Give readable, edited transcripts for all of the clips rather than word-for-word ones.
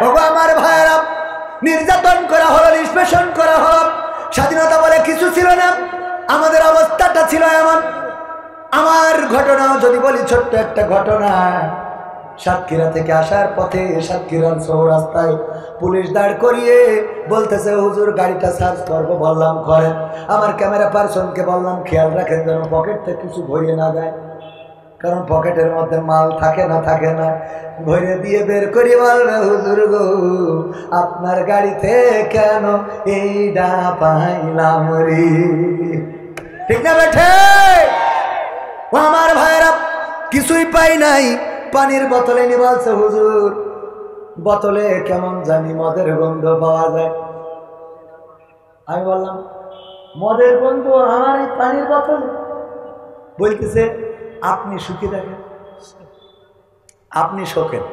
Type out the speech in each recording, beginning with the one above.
ওগো আমার ভাইয়েরা, নির্যাতন করা হলো, নিষ্পেষণ করা হলো, স্বাধীনতা বলে কিছু ছিল না। আমাদের অবস্থাটা ছিল এমন। আমার ঘটনাও যদি বলি, ছোট্ট একটা ঘটনা। সাতক্ষীরা থেকে আসার পথে সাতক্ষীরার চৌরাস্তায় পুলিশ দাঁড় করিয়ে বলতেছে, হুজুর গাড়িটা সার্চ করবো। বললাম করেন। আমার ক্যামেরা পার্সনকে বললাম খেয়াল রাখেন যেন পকেট থেকে কিছু ভরিয়ে না দেয়, কারণ পকেটের মধ্যে মাল থাকে না ভরে দিয়ে বের করি বলবে, হুজুর গো আপনার গাড়িতে কেন এইটা পাইলাম রে। ঠিক না বেঠে? ও আমার ভাইরা, কিছুই পাই নাই। পানির বোতলে নিয়ে বলছে, হুজুর বোতলে কেমন জানি মদের গন্ধ পাওয়া যায়। আমি বললাম মদের গন্ধ আমার এই পানির বোতলে? বলতেছে আপনি সুখে দেখেন, আপনি শোকেন,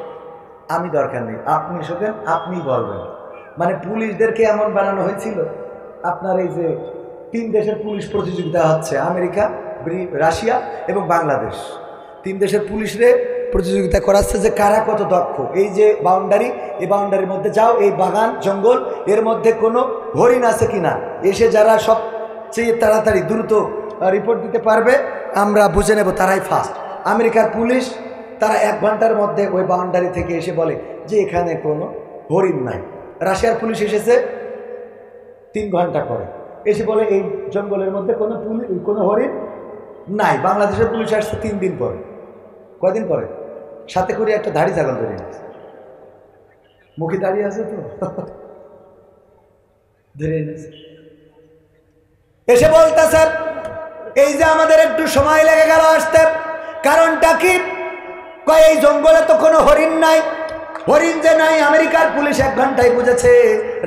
আমি দরকার নেই, আপনি শোকেন, আপনি বলবেন। মানে পুলিশদেরকে এমন বানানো হয়েছিল। আপনার এই যে 3 দেশের পুলিশ প্রতিযোগিতা হচ্ছে, আমেরিকা, রাশিয়া এবং বাংলাদেশ, 3 দেশের পুলিশরে প্রতিযোগিতা করাচ্ছে যে কারা কত দক্ষ। এই যে বাউন্ডারি, এই বাউন্ডারির মধ্যে যাও, এই বাগান জঙ্গল, এর মধ্যে কোনো হরিণ আছে কিনা, এসে যারা সবচেয়ে তাড়াতাড়ি দ্রুত রিপোর্ট দিতে পারবে আমরা বুঝে নেব তারাই ফার্স্ট। আমেরিকার পুলিশ তারা 1 ঘন্টার মধ্যে ওই বাউন্ডারি থেকে এসে বলে যে এখানে কোনো হরিণ নাই। রাশিয়ার পুলিশ এসেছে 3 ঘন্টা পরে, এসে বলে এই জঙ্গলের মধ্যে কোনো হরিণ নাই। বাংলাদেশের পুলিশ আসছে 3 দিন পরে। কয়দিন পরে? সাথে করে একটা ধাড়ি ছাগল ধরে নিয়েছে, মুখে দাঁড়িয়ে আছে তো ধরে এনেছে। এসে বলতেছে এই যে আমাদের একটু সময় লেগে গেল আসতে, কারণটা কি? কয় এই জঙ্গলে তো কোনো হরিণ নাই। হরিণ যে নাই আমেরিকার পুলিশ 1 ঘন্টায় বুঝেছে,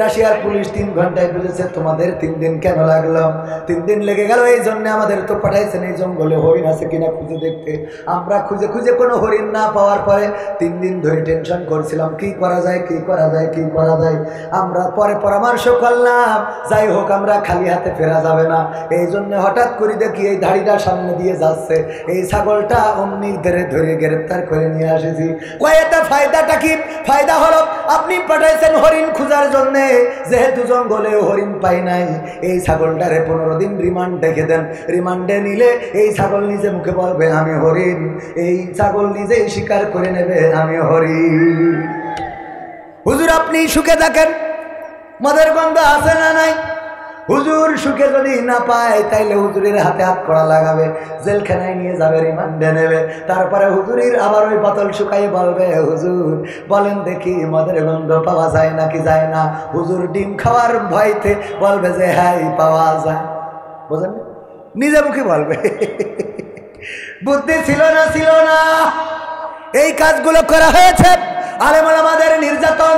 রাশিয়ার পুলিশ 3 ঘন্টায় বুঝেছে। তোমাদের 3 দিন কেন লাগলো? 3 দিন লেগে গেল এই জন্য আমাদের তো পাঠাইছেন এই জঙ্গলে হরিণ আছে কিনা খুঁজে দেখতে। আমরা খুঁজে খুঁজে কোনো হরিণ না পাওয়ার পরে 3 দিন ধরে টেনশন করছিলাম কি করা যায়। আমরা পরে পরামর্শ করলাম, যাই হোক আমরা খালি হাতে ফেরা যাবে না। এই জন্য হঠাৎ করে দেখি এই ধাড়িটা সামনে দিয়ে যাচ্ছে, এই ছাগলটা অমনি ধরে গ্রেপ্তার করে নিয়ে আসেছি। কয়েকটা ফায়দাটা কি? ফায়দা হলো আপনি পাঠাইছেন হরিণ খোঁজার জন্য, যেহেতু জঙ্গলে হরিণ পাই নাই, এই ছাগলটারে 15 দিন রিমান্ড রেখে দেন। রিমান্ডে নিলে এই ছাগল নিজে মুখে বলবে আমি হরিণ, এই ছাগল নিজেই স্বীকার করে নেবে আমি হরিণ। হুজুর আপনি সুখে থাকেন, মদের গন্ধ আছে না নাই? হুজুর সুখে যদি না পায় তাইলে হুজুরের হাতে হাত কড়া লাগাবে, জেলখানায় নিয়ে যাবে, রিমান্ডে নেবে। তারপরে হুজুরের আবার ওই বোতল শুকাই বলবে, হুজুর বলেন দেখি মদের গন্ধ পাওয়া যায় নাকি যায় না? হুজুর ডিম খাওয়ার ভয়তে বলবে যে হ্যাঁ পাওয়া যায়। বুঝলেন? নিজে মুখে বলবে। বুদ্ধি ছিল না। এই কাজগুলো করা হয়েছে। আলেম ওলামাদের নির্যাতন,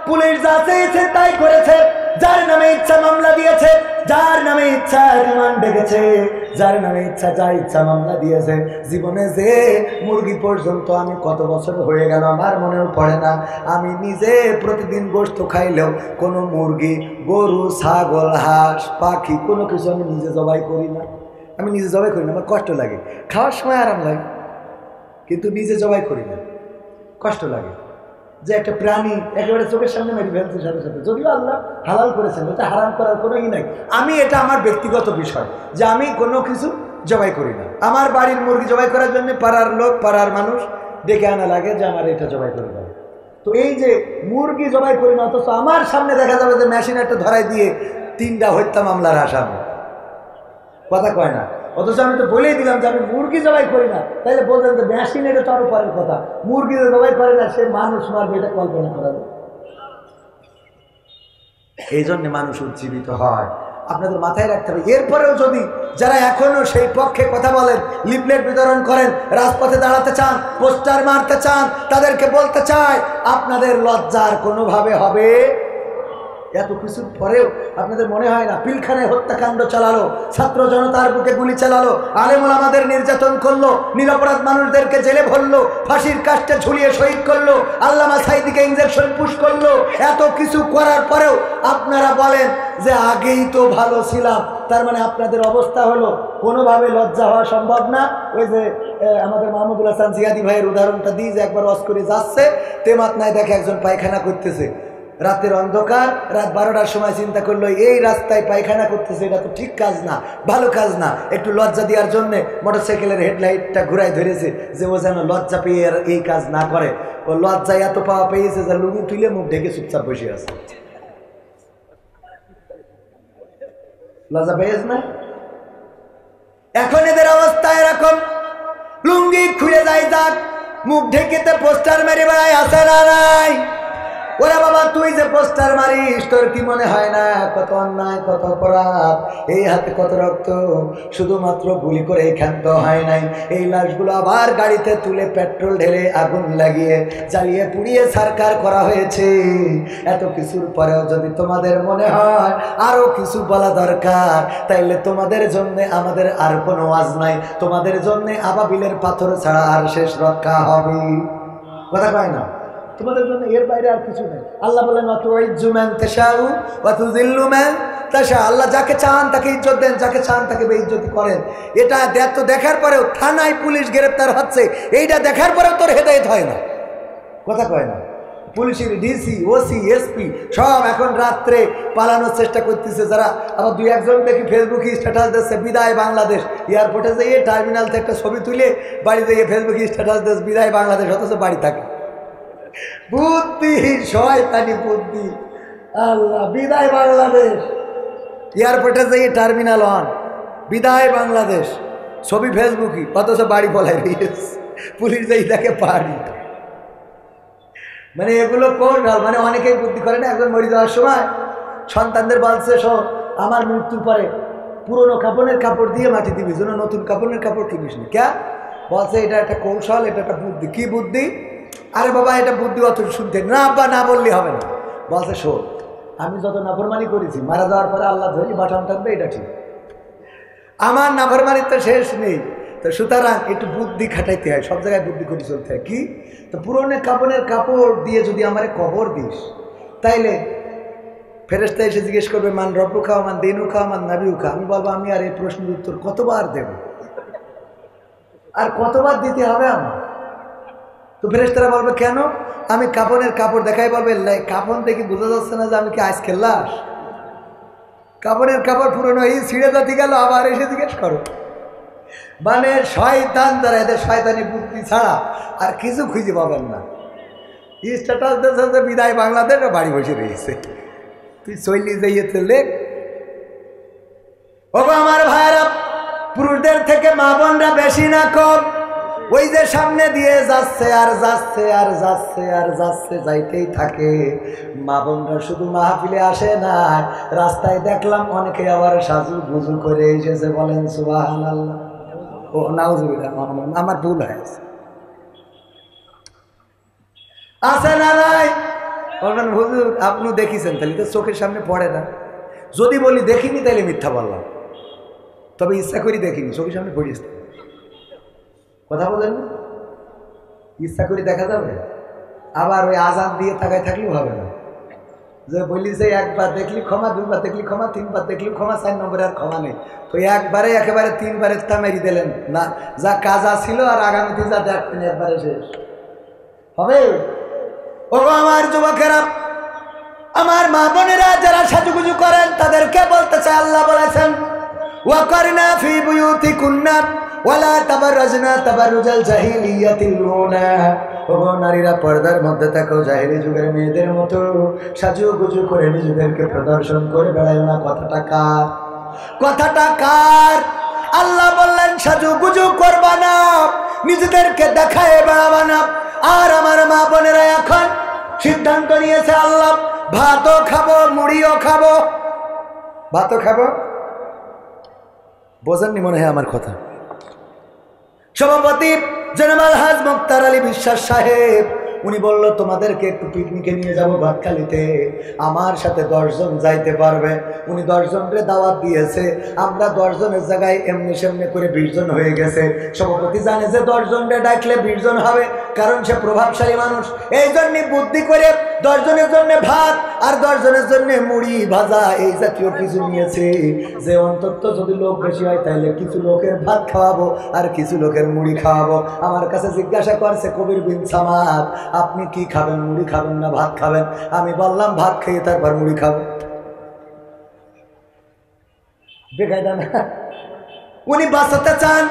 পুলিশ যা চেয়েছে তাই করেছে। যার নামে ইচ্ছা মামলা দিয়েছে, যার নামে ইচ্ছা রিমান্ড ডেকেছে, যার নামে ইচ্ছা যা ইচ্ছা মামলা দিয়েছে। জীবনে যে মুরগি পর্যন্ত আমি কত বছর হয়ে গেল আমার মনেও পড়ে না, আমি নিজে প্রতিদিন গোশত খাইলেও কোনো মুরগি, গরু, ছাগল, হাঁস, পাখি কোনো কিছু আমি নিজে জবাই করি না। আমি নিজে জবাই করি না, আমার কষ্ট লাগে। খাওয়ার সময় আরাম লাগে, কিন্তু নিজে জবাই করি না, কষ্ট লাগে। যে একটা প্রাণী একেবারে চোখের সামনে মেরে ফেলছে সাথে সাথে, যদিও আল্লাহ হালাল করেছেন, এটা হারাম করার কোনো নাই। আমি এটা আমার ব্যক্তিগত বিষয় যে আমি কোনো কিছু জবাই করি না। আমার বাড়ির মুরগি জবাই করার জন্য পাড়ার লোক, পাড়ার মানুষ ডেকে আনা লাগে যে আমার এটা জবাই করে দেয়। তো এই যে মুরগি জবাই করি না, অথচ আমার সামনে দেখা যাবে যে মেশিন একটা ধরাই দিয়ে 3টা হত্যা মামলার আসামি। কথা কয় না, অথচ আমি তো বলেই দিলাম যে আমি মুরগি জবাই করি না। তাইলে বলতেন যে মেশিন এটা তো আরো পরের কথা, মুরগি জবাই করে না সে মানুষ মারবে, এটা কল্পনা করা যায়। এই জন্য মানুষ উজ্জীবিত হয়, আপনাদের মাথায় রাখতে হবে। এরপরেও যদি যারা এখনো সেই পক্ষে কথা বলেন, লিফলেট বিতরণ করেন, রাজপথে দাঁড়াতে চান, পোস্টার মারতে চান, তাদেরকে বলতে চাই আপনাদের লজ্জার কোনোভাবে হবে। এত কিছুর পরেও আপনাদের মনে হয় না পিলখানায় হত্যাকাণ্ড চালালো, ছাত্র জনতার বুকে গুলি চালালো, আলেম ওলামাদের নির্যাতন করলো, নিরপরাধ মানুষদেরকে জেলে ভরলো, ফাঁসির কাস্টে ঝুলিয়ে শহীদ করলো, আল্লামা সাঈদীকে ইনজেকশন পুশ করলো। এত কিছু করার পরেও আপনারা বলেন যে আগেই তো ভালো ছিলাম, তার মানে আপনাদের অবস্থা হলো কোনোভাবে লজ্জা হওয়া সম্ভব না। ওই যে আমাদের মাহমুদুল হাসান জিয়াদি ভাইয়ের উদাহরণটা দিই যে একবার ওয়াজ করে যাচ্ছে, তেমাত নাই দেখে একজন পায়খানা করতেছে, রাতের অন্ধকার, রাত 12টার সময় চিন্তা করলো এই রাস্তায় পায়খানা করতেছে, এটা তো ঠিক কাজ না, ভালো কাজ না। একটু লজ্জা দেওয়ার জন্য মোটরসাইকেলের হেডলাইটটা ঘুরাই ধরেছে যে ও যেন লজ্জা পেয়ে আর এই কাজ না করে। ও লজ্জায় এত পাওয়া পেয়েছে যে লুঙ্গি তুলে মুখ ঢেকে চুপচাপ বসে আছে। লজ্জা পেয়েছে না? এখন এদের অবস্থা এরকম, লুঙ্গি খুলে যায়, যাক মুখ ঢেকেতে পোস্টার মেরে বেড়ায়, আসে না নাই? ওরা বাবা তুই যে পোস্টার মারিস তোর কি মনে হয় না কত অন্যায়, কত অপরাধ, এই হাতে কত রক্ত, শুধুমাত্র গুলি করে ক্ষান্ত হয় নাই, এই লাশগুলো আবার গাড়িতে তুলে পেট্রোল ঢেলে আগুন লাগিয়ে জ্বালিয়ে পুড়িয়ে সরকার করা হয়েছে। এত কিছুর পরেও যদি তোমাদের মনে হয় আরো কিছু বলা দরকার, তাইলে তোমাদের জন্য আমাদের আর কোনো ওয়াজ নাই, তোমাদের জন্য আবাবিলের পাথর ছাড়া আর শেষ রক্ষা হবে। কথা কয় না? তোমাদের জন্য এর বাইরে আর কিছু নেই। আল্লাহ বলেন আল্লাহ যাকে চান তাকে ইজ্জত দেন, যাকে চান তাকে বেইজ্জতি করেন। এটা দেখার পরেও থানায় পুলিশ গ্রেপ্তার হচ্ছে, এইটা দেখার পরেও তোর হেদায়েত হয় না। কথা কয় না? পুলিশের ডিসি, ওসি, এসপি সব এখন রাত্রে পালানোর চেষ্টা করতেছে। যারা আবার দুই একজন দেখি ফেসবুকে স্ট্যাটাস দিচ্ছে বিদায় বাংলাদেশ, এয়ারপোর্টে যেয়ে টার্মিনাল থেকে একটা ছবি তুলে বাড়ি যেয়ে ফেসবুকে স্ট্যাটাস দিচ্ছে বিদায় বাংলাদেশ, অথচ বাড়ি থাকে। বুদ্ধি, শয়তানি বুদ্ধি। আল্লাহ, বিদায় বাংলাদেশ, এয়ারপোর্টে যেয়ে টার্মিনাল অন, বিদায় বাংলাদেশ, ছবি ফেসবুকে, অথচ বাড়ি পলাই রয়েছে। পুলিশ যেই দেখে পারি। মানে এগুলো কোন গাল? মানে অনেকেই বুদ্ধি করে না। একজন মরে যাওয়ার সময় সন্তানদের বলছে শোন, আমার মৃত্যুর পরে পুরনো কাপড়ের কাপড় দিয়ে মাটি দিবি, যেন নতুন কাপড়ের কাপড় কিনিস না। কে বলছে? এটা একটা কৌশল, এটা একটা বুদ্ধি। কি বুদ্ধি? আরে বাবা এটা বুদ্ধি অত শুনতে না, বা না বললে হবে না। বলছে শোন, আমি যত নাফরমানি করেছি মারা যাওয়ার পরে আল্লাহ ধরি বাটাম থাকবে, এটা ঠিক। আমার নাফরমানির তো শেষ নেই, তো সুতরাং একটু বুদ্ধি খাটাইতে হয়, সব জায়গায় বুদ্ধি করে চলতে হয়। কি? তো পুরনো কাপড়ের কাপড় দিয়ে যদি আমার কবর দিস, তাইলে ফেরেশতা এসে জিজ্ঞেস করবে মান রব্বুকা মান দিনুকা মান নাবিউকা। আমি বলবো আমি আর এই প্রশ্নের উত্তর কতবার দেব, আর কতবার দিতে হবে আমার? তো ফেরেশতারা বলবে কেন? আমি কাপড়ের কাপড় দেখাই, বলবে কাপড় দেখি বোঝা যাচ্ছে না যে আমি কি আজকের লাশ? কাপড়ের কাপড় পুরনো এই ছিঁড়ে যাতে গেল, আবার এসে জিজ্ঞেস করো। মানে শয়তান দ্বারা, এদের শয়তানি বুদ্ধি ছাড়া আর কিছু খুঁজে পাবেন না। স্ট্যাটাস দিয়েছে বিদায় বাংলাদেশ, বাড়ি বসে রয়েছে। তুই চলি যাইয়েছে লেখ। ও আমার ভাইরা, পুরুষদের থেকে মা বোনরা বেশি না কম? ওই যে সামনে দিয়ে যাচ্ছে আর যাচ্ছে আর যাচ্ছে আর যাচ্ছে, যাইতেই থাকে। মা বোনরা শুধু মাহফিলে আসে না, রাস্তায় দেখলাম অনেকে আবার সাজু গুজু করে এসেছে। বলেন সুবহানাল্লাহ। ও নাউজুবিল্লাহ, আমার ভুল হয়েছে। আছে না নাই? বলবেন হুজুর আপনি দেখিছেন, তাহলে তো চোখের সামনে পড়ে না। যদি বলি দেখিনি তাহলে মিথ্যা বললাম, তবে ইচ্ছা করি দেখিনি, চোখের সামনে পড়িয়েছে। কথা বলেন না? ইচ্ছা করে দেখা যাবে? আবার ওই আজান দিয়ে তাকায় থাকলেও হবে না। যে বলি যে একবার দেখলি ক্ষমা, দুইবার দেখলি ক্ষমা, তিনবার দেখলি ক্ষমা, 4 নম্বরে আর ক্ষমা নেই। তো একবারে একেবারে 3বারে তামেরি দিলেন না, যা কাজ ছিল আর আগামীতে যা দেখতেন একবারে শেষ হবে। ও আমার যুবকেরা, আমার মা বোনেরা যারা সাজুগুজু করেন তাদেরকে বলতে চাই, আল্লাহ বলেছেন ওয়াকারনা ফি বুয়ুতিকুন্না ওয়ালা তাবাররাজনা তাবাররুজাল জাহিলিয়াতিল উলা। ও নারীরা পর্দার মধ্যে থাকো, জাহেলি যুগের মেয়েদের মতো সাজুগুজু করে নিজেদেরকে প্রদর্শন করে বেড়ায় না। কথাটা কার? কথাটা কার? আল্লাহ বললেন সাজুগুজু করবা না, নিজেদেরকে দেখায় বেড়াবা না। আর আমার মা বোনেরা এখন সিদ্ধান্ত নিয়েছে আল্লাহ ভাতও খাবো, মুড়িও খাবো। ভাতও খাবো, বোঝেননি মনে হয় আমার কথা। সভাপতি জনাব আলহাজ মুক্তার আলী বিশ্বাস সাহেব উনি বলল তোমাদেরকে একটু পিকনিকে নিয়ে যাবো ভাতখালিতে, আমার সাথে 10 জন যাইতে পারবে। উনি 10 জনকে দাওয়াত দিয়েছে। আমরা 10 জনের জায়গায় এমনি সেমনি করে 20 জন হয়ে গেছে। সভাপতি জানে যে 10 জনকে ডাকলে 20 জন হবে, কারণ সে প্রভাবশালী মানুষ। এই জন্যই বুদ্ধি করে 10 জনের জন্য ভাত আর 10 জনের জন্য মুড়ি ভাজা এই জাতীয় কিছু নিয়েছে, যে অন্তত যদি লোক বেশি হয় তাহলে কিছু লোকের ভাত খাওয়াবো আর কিছু লোকের মুড়ি খাওয়াবো। আমার কাছে জিজ্ঞাসা করছে কবির বিন সামাদ, আপনি কি খাবেন, মুড়ি খাবেন না ভাত খাবেন? আমি বললাম ভাত খেয়ে তারপর মুড়ি খাবো। বেকায়দা না? উনি বাঁচাতে চান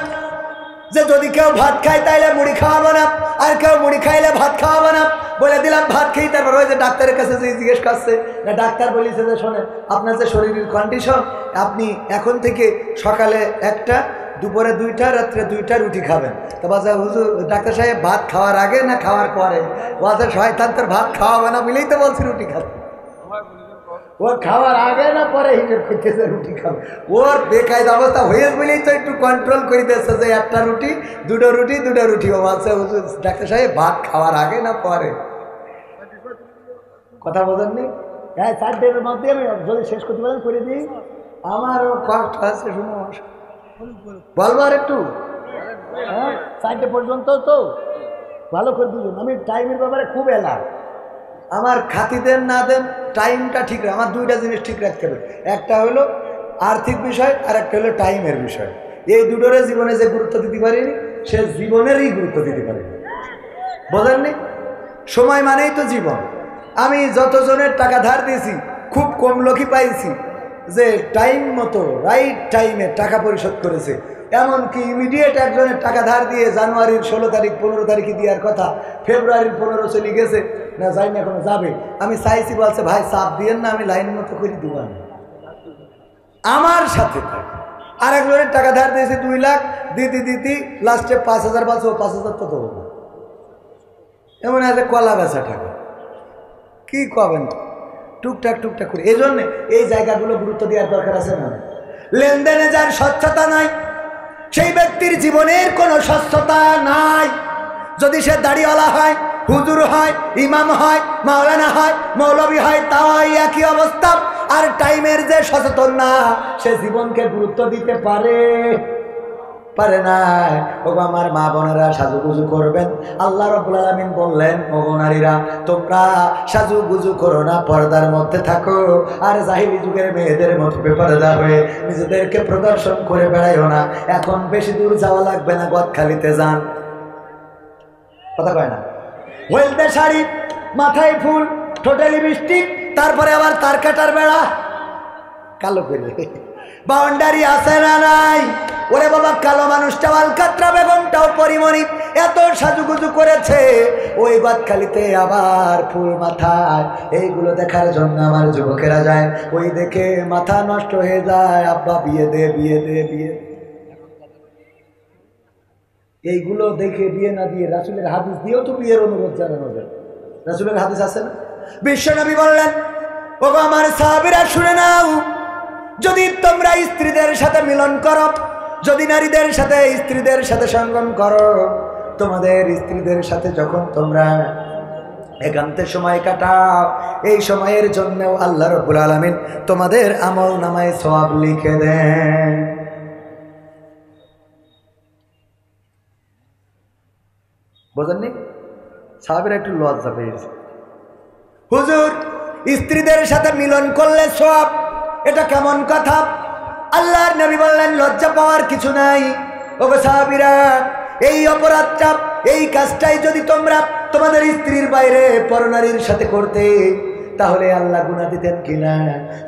যে যদি কেউ ভাত খায় তাইলে মুড়ি খাওয়াবো না, আর কেউ মুড়ি খাইলে ভাত খাওয়াবো না। বলে দিলাম ভাত খেয়ে তারপর ওই যে ডাক্তারের কাছে যে জিজ্ঞেস করছে না, ডাক্তার বলেছে যে শোনেন আপনার যে শরীরের কন্ডিশন, আপনি এখন থেকে সকালে একটা, দুপুরে 2টা, রাত্রে 2টা রুটি খাবেন। তো বাজা হুজুর ডাক্তার সাহেব ভাত খাওয়ার আগে না খাওয়ার পরে? বাজা শয়তান তোর ভাত খাওয়াবে না বলেই তো বলছি রুটি খাবে। ওর খাওয়ার আগে না পরে হিসেব করতেছে রুটি খাবে। ওর বেকায়দা অবস্থা হয়ে বলেই তো একটু কন্ট্রোল করে দিচ্ছে যে 1টা রুটি 2টা রুটি 2টা রুটি। ও বলছে হুজুর ডাক্তার সাহেব ভাত খাওয়ার আগে না পরে? কথা বোঝেননি? হ্যাঁ, 4টার মধ্যে আমি যদি শেষ করতে পারেন করে দিই। আমারও কষ্ট আছে, শুনো বলবো আর একটু। হ্যাঁ, 4টে পর্যন্ত তো ভালো করে দিবেন। আমি টাইমের ব্যাপারে খুব এলাম, আমার খাতি দেন না দেন টাইমটা ঠিক রাখ। আমার 2টা জিনিস ঠিক রাখতে হবে, একটা হলো আর্থিক বিষয় আর একটা হলো টাইমের বিষয়। এই দুটোরে জীবনে যে গুরুত্ব দিতে পারিনি সে জীবনেরই গুরুত্ব দিতে পারিনি। বোঝেননি? সময় মানেই তো জীবন। আমি যতজনের টাকা ধার দিয়েছি খুব কম লোকই পাইছি যে টাইম মতো রাইট টাইমে টাকা পরিশোধ করেছে। এমনকি ইমিডিয়েট একজনের টাকা ধার দিয়ে জানুয়ারির 16 তারিখ 15 তারিখে দেওয়ার কথা, ফেব্রুয়ারির 15 চলে গেছে, না যাই না এখনো যাবে। আমি চাইছি, বলছে ভাই চাপ দিয়েন না, আমি লাইন মতো করে দিব। আমার সাথে আর একজনের টাকা ধার দিয়েছে 2 লাখ, দিতে লাস্টে 5,000 বলছে, ও 5,000 তো দেবো না। এমন আছে কলা বেচা টাকা, কি করবেন টুকটাক করে। এই জন্যে এই জায়গাগুলো গুরুত্ব দেওয়ার দরকার আছে না? লেনদেনে যার স্বচ্ছতা নাই সেই ব্যক্তির জীবনের কোনো স্বচ্ছতা নাই। যদি সে দাড়িওয়ালা হয়, হুজুর হয়, ইমাম হয়, মাওলানা হয়, মৌলবী হয়, তাও একই অবস্থা। আর টাইমের যে সচেতন না সে জীবনকে গুরুত্ব দিতে পারে না। ওগো আমার মা বোনেরা সাজুগুজু করবেন। আল্লাহ রাব্বুল আলামিন বললেন, ওগো নারীরা তোমরা সাজুগুজু করো না, পর্দার মধ্যে থাকো। আর জাহিলি যুগের মেয়েদের মতো বেপরদা হয়ে নিজেদেরকে প্রদর্শন করে বেড়াইও না। এখন বেশি দূর যাওয়া লাগবে না, গদখালিতে যান। কথা কয় না? ওয়েলদে শাড়ি, মাথায় ফুল, ঠোঁটে লিপস্টিক, তারপরে আবার তার কাটার বেড়া কালো করে বাউন্ডারি আছে না নাই? ওরে বাবা, কালো মানুষটা আলকাতরা বেগমটাও পরিমণি এত সাজুগুজু করেছে ওই গদখালিতে, আবার ফুল মাথায়। এইগুলো দেখার জন্য আমার যুবকেরা যায়, ওই দেখে মাথা নষ্ট হয়ে যায়। আব্বা বিয়ে দে। এইগুলো দেখে বিয়ে না দিয়ে রাসূলের হাদিস দিয়েও তো বিয়ের অনুরোধ জানানো যায়। রাসূলের হাদিস আছে না? বিশ্বনবী বললেন, ওগো আমার সাহাবীরা শুনে নাও, যদি তোমরা স্ত্রীদের সাথে মিলন করো, যদি নারীদের সাথে স্ত্রীদের সাথে সঙ্গম করো, তোমাদের স্ত্রীদের সাথে যখন তোমরা একান্তে সময় কাটাও, এই সময়ের জন্য আল্লাহ রাব্বুল আলামিন তোমাদের আমল নামায় সওয়াব লিখে দেন। বোঝেননি? সাহাবীরা একটু লজ্জা পেয়েছে, হুজুর স্ত্রীদের সাথে মিলন করলে সওয়াব, এটা কেমন কথা? আল্লাহর নবী বললেন, লজ্জা পাওয়ার কিছু নাই। ওগো সাহাবীরা, এই অপরাধটা, এই কাজটাই যদি তোমরা তোমাদের স্ত্রীর বাইরে পরনারীর সাথে করতে, তাহলে আল্লাহ গুনাহ দিতেন কিনা?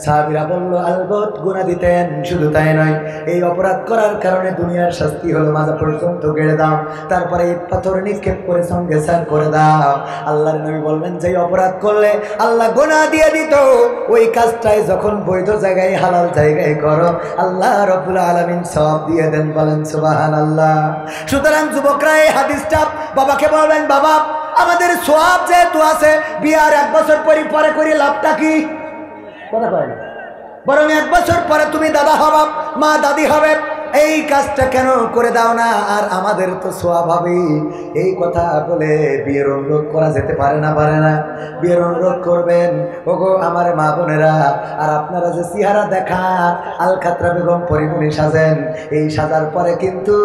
সাহাবীরা বলল, আলবত গুনাহ দিতেন। শুধু তাই নয়, এই অপরাধ করার কারণে দুনিয়ার শাস্তি হলো মাথা পর্যন্ত গেড়ে দাও, তারপরে এই পাথর নিক্ষেপ করে সঙ্গে সার করে দাও। আল্লাহর নবী বললেন, যে অপরাধ করলে আল্লাহ গুনাহ দিয়ে দিত, ওই কাজটাই যখন বৈধ জায়গায় হালাল জায়গায় করো, আল্লাহ রাব্বুল আলামিন সওয়াব দিয়ে দেন। বলেন সুবহানাল্লাহ। সুতরাং যুবকরা এই হাদিসটা বাবাকে বলবেন, বাবা আমাদের সওয়াব যেহেতু আছে, বিয়ার 1 বছর পরে করে লাভটা কি? কথা কয় না? বরং 1 বছর পরে তুমি দাদা হবা, মা দাদি হবে, এই কাজটা কেন করে দাও না? আর আমাদের তো স্বভাবই এই কথা বলে বিয়ের অনুরোধ করা যেতে পারে না, পারে না? বিয়ের অনুরোধ করবেন ওগো আমার মা বোনেরা। আর আপনারা যে চেহারা দেখান আলকাতরা বেগম পরিমণি সাজেন, এই সাজার পরে কিন্তু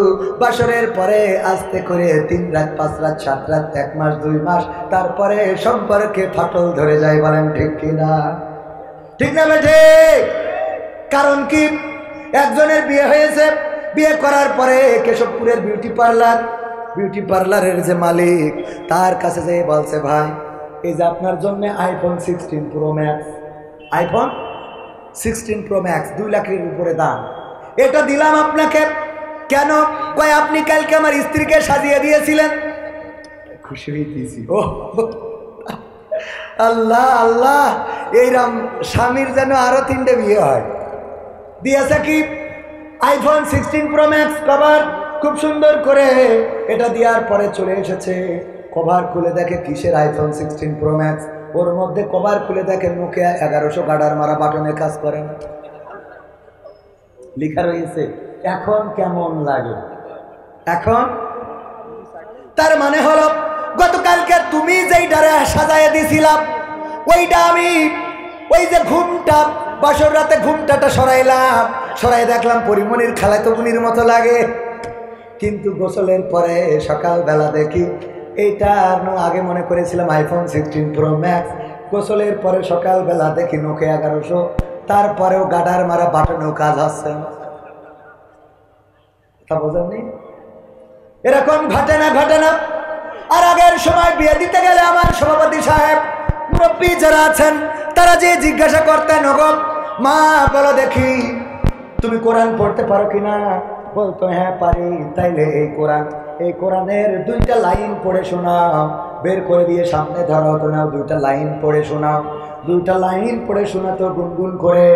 বাসরের পরে আস্তে করে 3 রাত 5 রাত 7 রাত 1 মাস 2 মাস তারপরে সম্পর্কে ফাটল ধরে যায়। বলেন ঠিক কিনা? ঠিক না বেঠে? কারণ কি, একজনের বিয়ে হয়েছে, বিয়ে করার পরে কেশবপুরের বিউটি পার্লারের যে মালিক তার কাছে যেয়ে বলছে, ভাই এই যে আপনার জন্য iPhone 16 pro max, iPhone 16 pro max 2 লাখের উপরে দাম, এটা দিলাম আপনাকে। কেন? কয় আপনি কালকে আমার স্ত্রীকে সাজিয়ে দিয়েছিলেন। খুশি হয়ে দিয়েছি। ও আল্লাহ আল্লাহ, এইরকম স্বামীর যেন আরো 3টে বিয়ে হয়। দিয়েছে কি? আইফোন 16 প্রো ম্যাক্স কভার, খুব সুন্দর করে এটা দেওয়ার পরে চলে এসেছে। কভার খুলে দেখে কিসের আইফোন 16 প্রো ম্যাক্স, ওর মধ্যে কভার খুলে দেখে নোকিয়া 1100 গাডার মারা বাটনে কাজ করে না, লেখা রয়েছে এখন কেমন লাগে। এখন তার মানে হলো গতকালকে তুমি যেই ডারে সাজায় দিছিলাম ওইটা আমি, ওই যে ঘুমটা বাসর রাতে ঘুমটাটা সরাইলাম, সরাই দেখলাম পরিমণির খালাতো বোনের মতো লাগে। কিন্তু গোসলের পরে সকালবেলা দেখি এইটা আগে মনে করেছিলাম আইফোন 16 প্রো ম্যাক্স, গোসলের পরে সকালবেলা দেখি নোকিয়া 1100, তারপরেও গাডার মারা বাটনেও কাজ হচ্ছে না। তা বোঝেননি? এরকম ঘটে না। আর আগের সময় বিয়ে দিতে গেলে আমার সভাপতি সাহেব, মুরব্বী যারা আছেন তারা যে জিজ্ঞাসা করতেন, ওগো মা বলো দেখি তুমি কোরআন পড়তে পারো কিনা? বলতো হ্যাঁ পারি। তাইলে এই কোরআনের 2টা লাইন পড়ে শোনাও। বের করে দিয়ে সামনে ধরা হতো না, 2টা লাইন পড়ে শোনাও। 2টা লাইন পড়ে শোনাতো গুনগুন করে,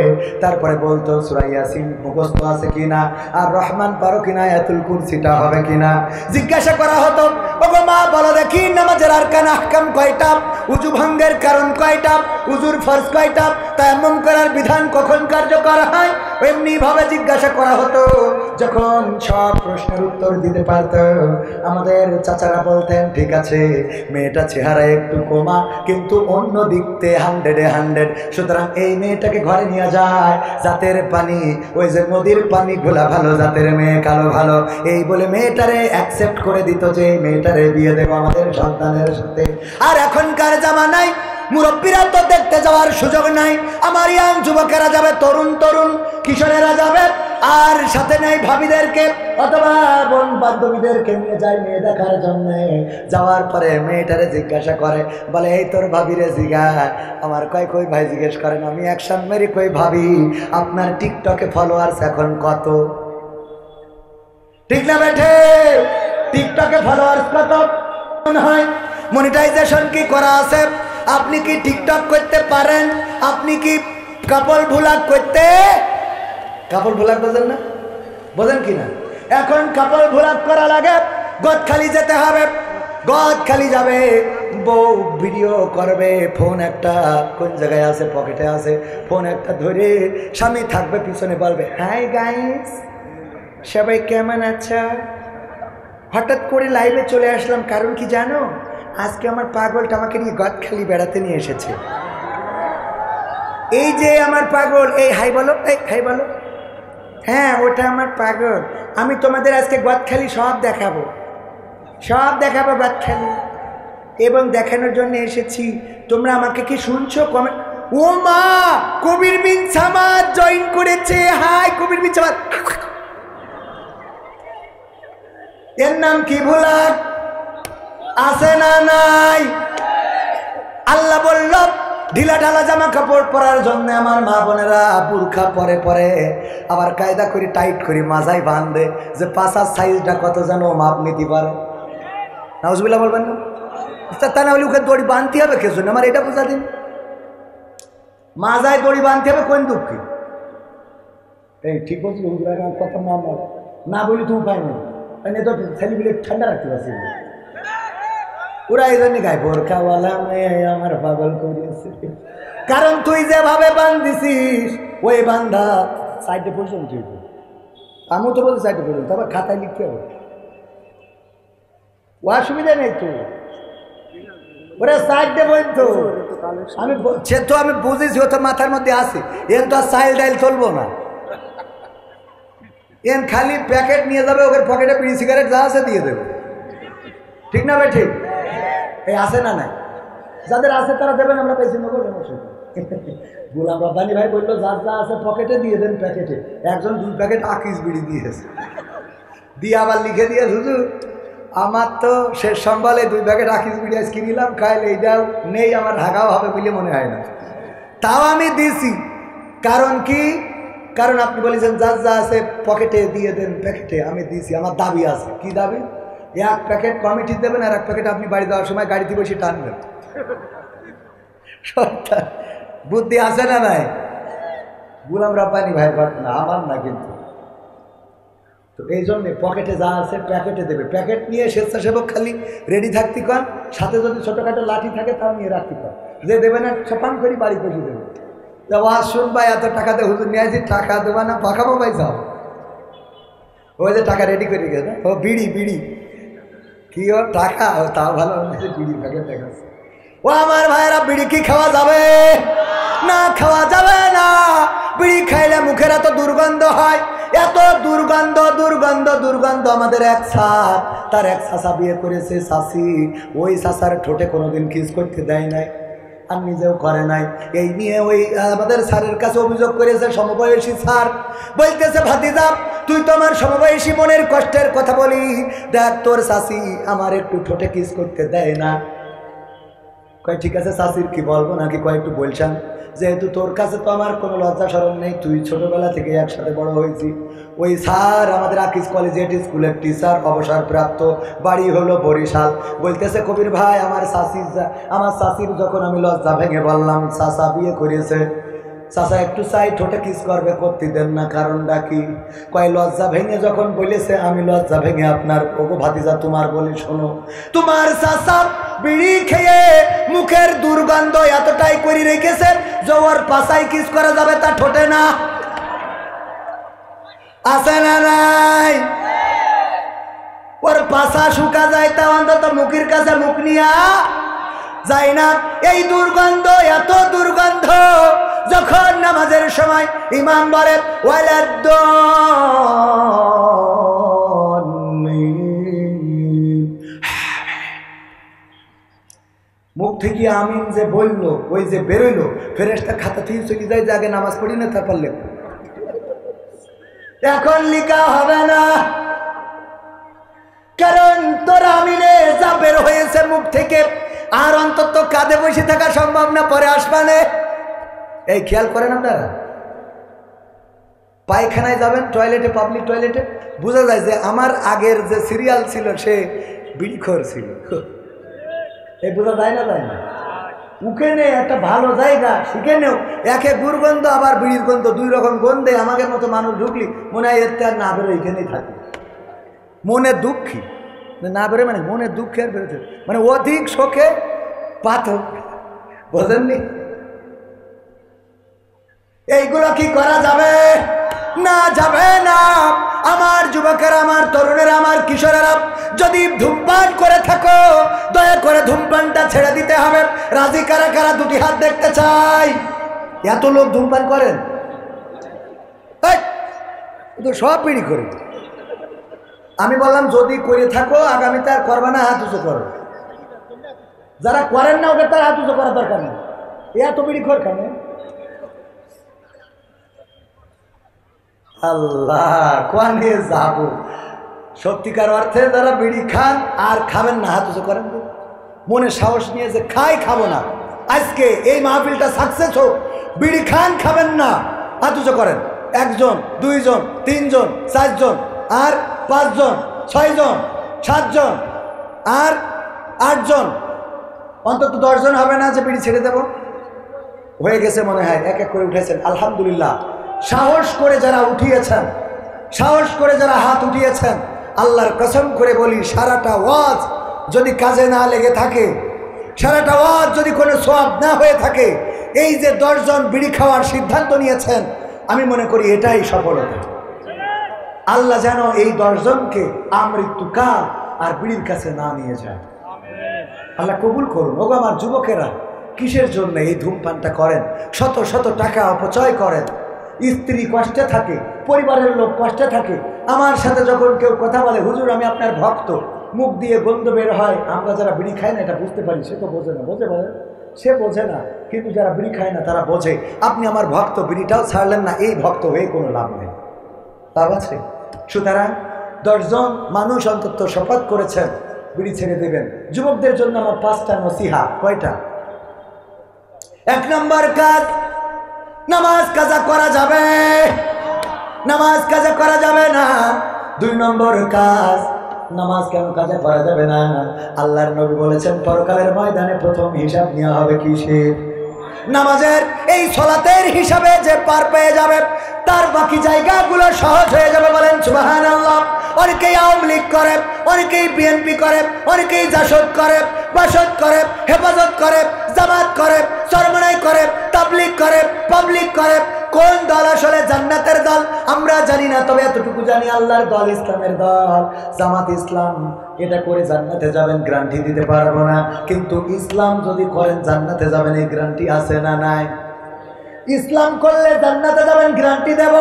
তারপরে বলতো সূরা ইয়াসিন মুখস্থ আছে কিনা, আর রহমান পারো কিনা, আয়াতুল কুরসিটা হবে কিনা। জিজ্ঞাসা করা হতো, ওগো মা বলো দেখি নামাজের আরকান আহকাম কয়টা, উযু ভঙ্গের কারণ কয়টা, উযুর ফরজ কয়টা, তায়াম্মুম করার বিধান কখন কার্যকর হয়। এমনি ভাবে জিজ্ঞাসা করা হতো। যখন সব প্রশ্নের উত্তর দিতে পারত আমাদের চাচারা বলতেন ঠিক আছে, মেয়েটা চেহারা একটু কমা কিন্তু অন্য দিকতে 100-100, সুতরাং এই মেয়েটাকে ঘরে নিয়ে যায়। জাতের পানি, ওই যে নদীর পানি ঘোলা ভালো, জাতের মেয়ে কালো ভালো, এই বলে মেয়েটারে অ্যাকসেপ্ট করে দিত যে মেয়েটারে বিয়ে দেবো আমাদের সন্তানের সাথে। আর এখনকার জামানায় মুরব্বীরা তো দেখতে যাওয়ার সুযোগ নাই, আমার ইয়াং যুবকেরা যাবে, তরুণ কিশোরেরা যাবে, আর সাথে নেই ভাবিদেরকে অথবা বোন বান্ধবীদেরকে নিয়ে যায় মেয়ে দেখার জন্য। যাওয়ার পরে মেয়েটারে জিজ্ঞাসা করে, বলে এই তোর ভাবিরে জিজ্ঞাসা। আমার কই ভাই জিজ্ঞেস করেন, আমি অ্যাকশন মেরি কই ভাবি আপনার টিকটকে ফলোয়ার্স এখন কত? ঠিক না বেঠে? টিকটকে ফলোয়ার্স কত হয়? মনিটাইজেশন কি করা আছে? আপনি কি টিকটক করতে পারেন? আপনি কি কাপল ভ্লগ করতে? কাপল ভ্লগ বোঝেন না? বোঝেন কি না? এখন কাপল ভ্লগ করা লাগে, গদখালি যেতে হবে, গদখালি যাবে, বউ ভিডিও করবে, ফোন একটা কোন জায়গায় আছে, পকেটে আছে, ফোন একটা ধরে স্বামী থাকবে পিছনে, বলবে হাই গাইস সবাই কেমন আছো? হঠাৎ করে লাইভে চলে আসলাম, কারণ কি জানো? আজকে আমার পাগলটা আমাকে নিয়ে গদখালি বেড়াতে নিয়ে এসেছে। এই যে আমার পাগল, এই হাই বলো, এই হাই বলো, হ্যাঁ ওটা আমার পাগল, আমি তোমাদের আজকে গদখালি সব দেখাবো গদখালি, এবং দেখানোর জন্য এসেছি। তোমরা আমাকে কি শুনছো? কমেন্ট। ও মা, কবির বিন সামাদ জয়েন করেছে। হাই কবির বিন সামাদ। এর নাম কি ভুলাক আছে না নাই? আল্লাহ বলল ঢিলা ঢালা জামা কাপড় পরার জন্য আমার মা বোনেরা বুরখা পরে পরে আবার কায়দা করে টাইট করে মাজায় বাঁধে, যে পাশার সাইজটা কত যেন মাপ নিতে পারে। নাউজুবিল্লাহ বলবেন না? তা না হলে ওকে দড়ি বাঁধতে হবে কে জন্য? আমার এটা বোঝা দিন, মাজায় দড়ি বাঁধতে হবে কোন দুঃখে? এই ঠিক বলছি, কথা না বলি তো উপায় নেই, তো ছেলেগুলো ঠান্ডা রাখতে পারছি। ওরা এই জন্য গায়ে বোরখাওয়ালা মেয়ে আমার পাগল করিয়েছে। কারণ তুই যেভাবে বান্ধিছিস ওই বান্ধা সাইডে পর্যন্ত আমিও তো বলতে চাইতে বলুন, তারপর খাতায় লিখতে হবে, ও অসুবিধা নেই তো। ওরা সাইডে বলতো সে তো আমি বুঝেছি, ও তো মাথার মধ্যে আসে, এন তো আর সাইল ডাইল চলবো না, এন খালি প্যাকেট নিয়ে যাবে, ওকে পকেটে বিড়ি সিগারেট যা আছে দিয়ে দেবে, ঠিক না ভাই? ঠিক এই আসে না নাই? যাদের আছে তারা দেবেন, আমরা পেয়েছি নেবো। গোলাম রব্বানী ভাই বললো যার যা আছে পকেটে দিয়ে দেন প্যাকেটে। একজন 2 প্যাকেট আকিস বিড়ি দিয়েছে, দিয়ে আবার লিখে দিয়ে হুজুর আমার তো শেষ সম্বলে 2 প্যাকেট আকিস বিড়ি আজ কিনিলাম, খাইলে এইটাও নেই, আমার ঢাকাও হবে বলে মনে হয় না, তাও আমি দিছি। কারণ কি? কারণ আপনি বলেছেন যার যা আছে পকেটে দিয়ে দেন প্যাকেটে, আমি দিছি। আমার দাবি আছে। কি দাবি? 1 প্যাকেট কমিটি দেবেন আর 1 প্যাকেট আপনি বাড়ি দেওয়ার সময় গাড়িতে বসে টানবেন। বুদ্ধি আছে না নাই? গোলাম রব্বানী ভাই ঘটনা, আমার না কিন্তু। তো এই জন্যে পকেটে যা আছে প্যাকেটে দেবে। প্যাকেট নিয়ে স্বেচ্ছাসেবক খালি রেডি থাকতে কন, সাথে যদি ছোটোখাটো লাঠি থাকে তাও নিয়ে রাখতে কন, যে দেবে না ছপাং করে বাড়ি বসে দেবে। তা ওয়াজ শুনবাই এত টাকাতে হুজুর নিয়ে আসি, টাকা দেবা না পাকাবো ভাই যাও, ওই যে টাকা রেডি করে গেছে। ও বিড়ি বিড়ি কি ও টাকা, ও তাও ভালো বিড়ি প্যাকেট দেখাচ্ছে। ও আমার ভাইয়েরা, বিড়ি কি খাওয়া যাবে? না, খাওয়া যাবে না। বিড়ি খাইলে মুখের এত দুর্গন্ধ হয়, এত দুর্গন্ধ দুর্গন্ধ দুর্গন্ধ। আমাদের এক স্যার, তার এক চাচা বিয়ে করেছে চাচি, ওই চাচার ঠোঁটে কোনোদিন কিস করতে দেয় নাই, আর নিজেও করে নাই। এই নিয়ে ওই আমাদের স্যারের কাছে অভিযোগ করেছে সমবয়সী স্যার, বলতেছে ভাতিজা তুই তো আমার সমবয়সী, মনের কষ্টের কথা বলি, দেখ তোর চাচি আমার একটু ঠোঁটে কিস করতে দেয় না। কয় ঠিক আছে চাচির কি বলবো নাকি, কয় একটু বলছেন, যেহেতু তোর কাছে তো আমার কোনো লজ্জা শরম নেই, তুই ছোটবেলা থেকে একসাথে বড় হয়েছি। ওই স্যার আমাদের আকিস কলেজিয়েট স্কুলের টিচার, অবসরপ্রাপ্ত, বাড়ি হলো বরিশাল। বলতেছে কবির ভাই আমার চাচির যখন আমি লজ্জা ভেঙে বললাম চাচা বিয়ে করেছে, চাচা একটু চাই ঠোঁটে কিস করবে, করতে দেন না, কারণটা কি? কয় লজ্জা ভেঙে যখন বলেছে, আমি লজ্জা ভেঙে আপনার ওগো ভাতিজা তোমার বলি শোনো, তোমার চাচা বিড়ি খেয়ে মুখের দুর্গন্ধ এতটাই করে রেখেছে যে ওর পাশায় কিস করা যাবে তা ঠোঁটে না। আছে না নাই? ওর পাশা শুকা যায়, তা অন্তত মুখের কাছে মুখ নিয়া যায় না। এই দুর্গন্ধ, এত দুর্গন্ধ, যখন নামাজের সময় ইমাম বলে মুখ থেকে আমিন যে বললো, ওই যে বেরোইলো, ফেরেশতা খাতা থেকে চলে যায় যে আগে নামাজ পড়ি না তারপর লেখ। এখন লিখা হবে না, কারণ তোর আমিনে যা বের হয়েছে মুখ থেকে আর অন্তত কাঁধে বসে থাকা সম্ভব না, পরে আসবানে। এই খেয়াল করেন আপনারা, পায়খানায় যাবেন টয়লেটে, পাবলিক টয়লেটে, বোঝা যায় যে আমার আগের যে সিরিয়াল ছিল সে বিড়িখোর ছিল। এই বোঝা যায় না? যায় না? উঠেনে একটা ভালো জায়গা সেখানেও একে দুর্গন্ধ আবার বিড়ির গন্ধ, 2 রকম গন্ধে আমাদের মতো মানুষ ঢুকলি মনে হয় এর আর না বেরো, এখানেই থাকি। মনে দুঃখী না বেরো, মানে মনে দুঃখে আর বেরোতে, মানে অধিক শোকে পাথর, বোঝেননি? এইগুলো কি করা যাবে? না, যাবে না। আমার যুবকেরা, আমার তরুণেরা, আমার কিশোরেরা, যদি ধূমপান করে থাকো দয়া করে ধূমপানটা ছেড়ে দিতে হবে। রাজি কারা কারা? 2টি হাত দেখতে চাই। এত লোক ধূমপান করেন, সব বিড়ি করে। আমি বললাম যদি করে থাকো আগামীতে আর করবে না, হাত উঁচু করো। যারা করেন না ওদের তার হাত উঁচু করার দরকার নেই। এত বিড়ি খোর কেন? আল্লাহ, কোয়ানে যাব? সত্যিকার অর্থে যারা বিড়ি খান আর খাবেন না, হাত উঁচু করেন। মনে সাহস নিয়ে যে খাই, খাবো না, আজকে এই মাহফিলটা সাকসেস হোক, বিড়ি খান খাবেন না, হাত উঁচু করেন। 1 জন, 2 জন, 3 জন, 4 জন, আর 5 জন, 6 জন, 7 জন, আর 8 জন, অন্তত 10 জন হবে না যে বিড়ি ছেড়ে দেব? হয়ে গেছে মনে হয়, এক এক করে উঠেছেন, আলহামদুলিল্লাহ। সাহস করে যারা উঠিয়েছেন, সাহস করে যারা হাত উঠিয়েছেন, আল্লাহর কসম করে বলি সারাটা ওয়াজ যদি কাজে না লেগে থাকে, সারাটা ওয়াজ যদি কোনো সওয়াব না হয়ে থাকে, এই যে 10 জন বিড়ি খাওয়ার সিদ্ধান্ত নিয়েছেন, আমি মনে করি এটাই সফলতা। আল্লাহ যেন এই 10 জনকে আমৃত্যুকাল আর বিড়ির কাছে না নিয়ে যায়। আল্লাহ কবুল করুন। ওগো আমার যুবকেরা, কিসের জন্য এই ধূমপানটা করেন? শত শত টাকা অপচয় করেন, স্ত্রী কষ্টে থাকে, পরিবারের লোক কষ্টে থাকে। আমার সাথে যখন কেউ কথা বলে, হুজুর আমি আপনার ভক্ত, মুখ দিয়ে গন্ধ বের হয়, আমরা যারা বিড়ি খাই না এটা বুঝতে পারি, সে তো বোঝে না। বোঝে বলে? সে বোঝে না, কিন্তু যারা বিড়ি খায় না তারা বোঝে। আপনি আমার ভক্ত, বিড়িটাও ছাড়লেন না, এই ভক্ত হয়ে কোনো লাভ নেই, লাভ আছে? সুতরাং 10 জন মানুষ অন্তত শপথ করেছেন বিড়ি ছেড়ে দেবেন। যুবকদের জন্য আমার 5টা নসিহা। কয়টা? 1 নম্বর কাজ, নামাজ কাজা করা যাবে, নামাজ কাজা করা যাবে না। 2 নম্বর কাজ, নামাজ কেন কাজা করা যাবে না? আল্লাহর নবী বলেছেন পরকালের ময়দানে প্রথম হিসাব নেওয়া হবে কিসের? নামাজের। এই সালাতের হিসাবে যে পার পেয়ে যাবে তার বাকি জায়গাগুলো সহজ হয়ে যাবে। বলেন সুবহানাল্লাহ। অনেকেই আওয়ামী লীগ করে, অনেকেই বিএনপি করে, অনেকেই জাসদ করে, বাসদ করে, হেফাজত করে, জামাত করে, চরমনাই করে, তাবলীগ করে, পাবলিক করে। কোন দল আসলে জান্নাতের দল আমরা জানি না, তবে এতটুকু জানি আল্লাহর দল ইসলামের দল, জামাত ইসলাম। এটা করে জান্নাতে যাবেন গ্যারান্টি দিতে পারবো না, কিন্তু ইসলাম যদি করেন জান্নাতে যাবেন, এই গ্যারান্টি আছে না নাই? ইসলাম করলে জান্নাতে যাবেন গ্যারান্টি দেব,